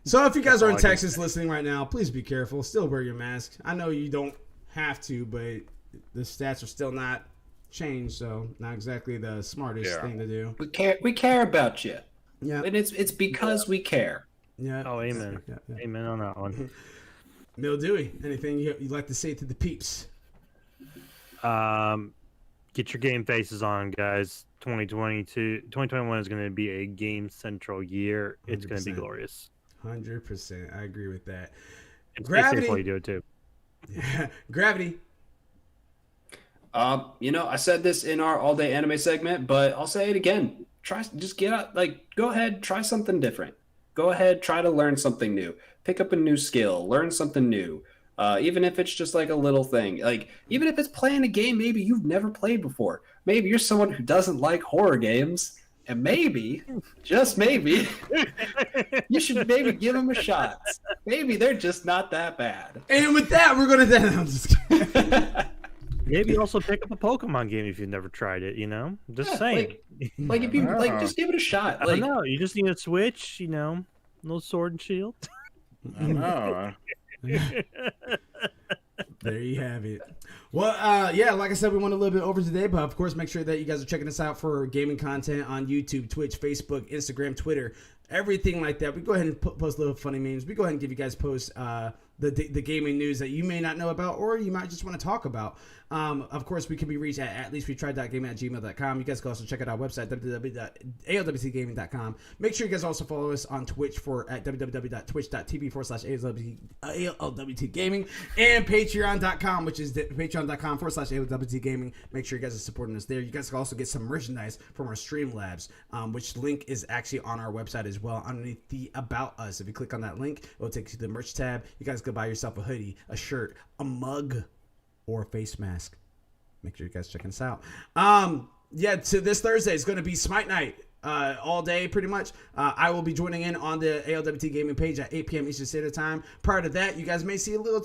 So if you guys are in Texas listening right now, please be careful. Still wear your mask. I know you don't have to, but the stats are still not changed, so not exactly the smartest thing to do. We care about you. Yeah. And it's because we care. Yeah. Oh, amen. Yeah. Amen on that one. Mildewy, anything you'd like to say to the peeps? Get your game faces on, guys. 2021 is going to be a game central year. It's going to be 100%. glorious. 100%. I agree with that. And Gravity. stay safe while you do it too. Gravity. I said this in our all day anime segment, but I'll say it again. Just get out, go ahead, try something different. Go ahead, try to learn something new. Pick up a new skill, learn something new. Even if it's just like a little thing, even if it's playing a game maybe you've never played before. Maybe you're someone who doesn't like horror games, and maybe, just maybe, you should maybe give them a shot. Maybe they're just not that bad. And with that, we're going to... I'm just kidding. Maybe also pick up a Pokemon game if you've never tried it, Just saying. If you just give it a shot. I don't know. You just need a Switch, little sword and shield. I know. There you have it. Well, like I said, we went a little bit over today, but of course, make sure that you guys are checking us out for gaming content on YouTube, Twitch, Facebook, Instagram, Twitter, everything like that. We go ahead and post little funny memes. We go ahead and give you guys posts the gaming news that you may not know about, or you might just want to talk about. Of course, we can be reached at leastwetried.gaming@gmail.com. You guys can also check out our website, www.alwtgaming.com. Make sure you guys also follow us on Twitch at www.twitch.tv/ALWT Gaming, and patreon.com, which is patreon.com/ALWT Gaming. Make sure you guys are supporting us there. You guys can also get some merchandise from our Streamlabs, which link is actually on our website as well underneath the About Us. If you click on that link, it will take you to the merch tab. You guys can buy yourself a hoodie, a shirt, a mug, or a face mask. Make sure you guys check us out. So this Thursday is going to be Smite Night all day, pretty much. I will be joining in on the ALWT Gaming page at 8 p.m. Eastern Standard Time. Prior to that, you guys may see a little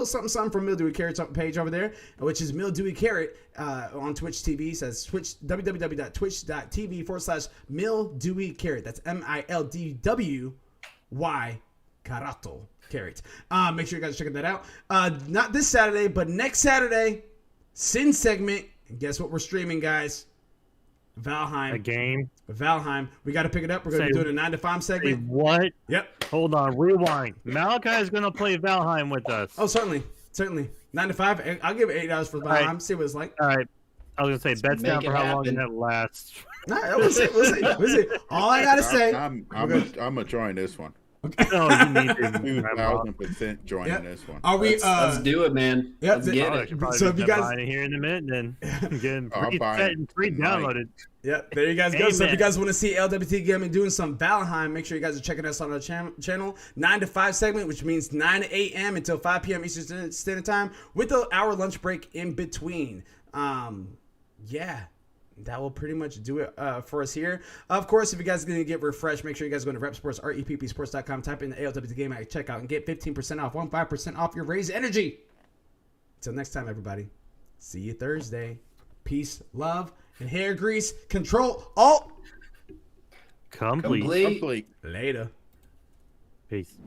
something from Mildewy Carrot's page over there, which is Mildewy Carrot on Twitch TV. It says www.twitch.tv/Mildewy Carrot. That's MILDWY Carato. Carrot. Make sure you guys are checking that out. Not this Saturday, but next Saturday, Sin segment. And guess what we're streaming, guys? Valheim. A game. Valheim. We got to pick it up. We're going to be doing a 9 to 5 segment. What? Yep. Hold on. Rewind. Malachi is going to play Valheim with us. Oh, certainly. 9 to 5. I'll give it $8 for Valheim. Right. See what it's like. All right. I was going to say, bets down for how long that lasts. We'll see. All I got to say. I'm going to join this one. Oh, you need to. 2,000% joining Yep. this one. Are we? Let's do it, man. Yep, Let's get Oh, I it. should probably So so if you you guys- here in a minute, then getting I'll free buy set it and free tonight. downloaded. Yep, there you guys go. So if you Amen. guys want to see ALWT Gaming doing some Valheim, make sure you guys are checking us on our channel. 9 to 5 segment, which means 9 a.m. until 5 p.m. Eastern Standard Time with an hour lunch break in between. Yeah, that will pretty much do it for us here. Of course, if you guys are going to get refreshed, make sure you guys go to RepSports, REPPSports.com, type in the ALWT Gaming at checkout, and get 15% off, 15% off your Raise Energy. Until next time, everybody. See you Thursday. Peace, love, and hair grease. Control, alt. Complete. Complete. Complete. Later. Peace.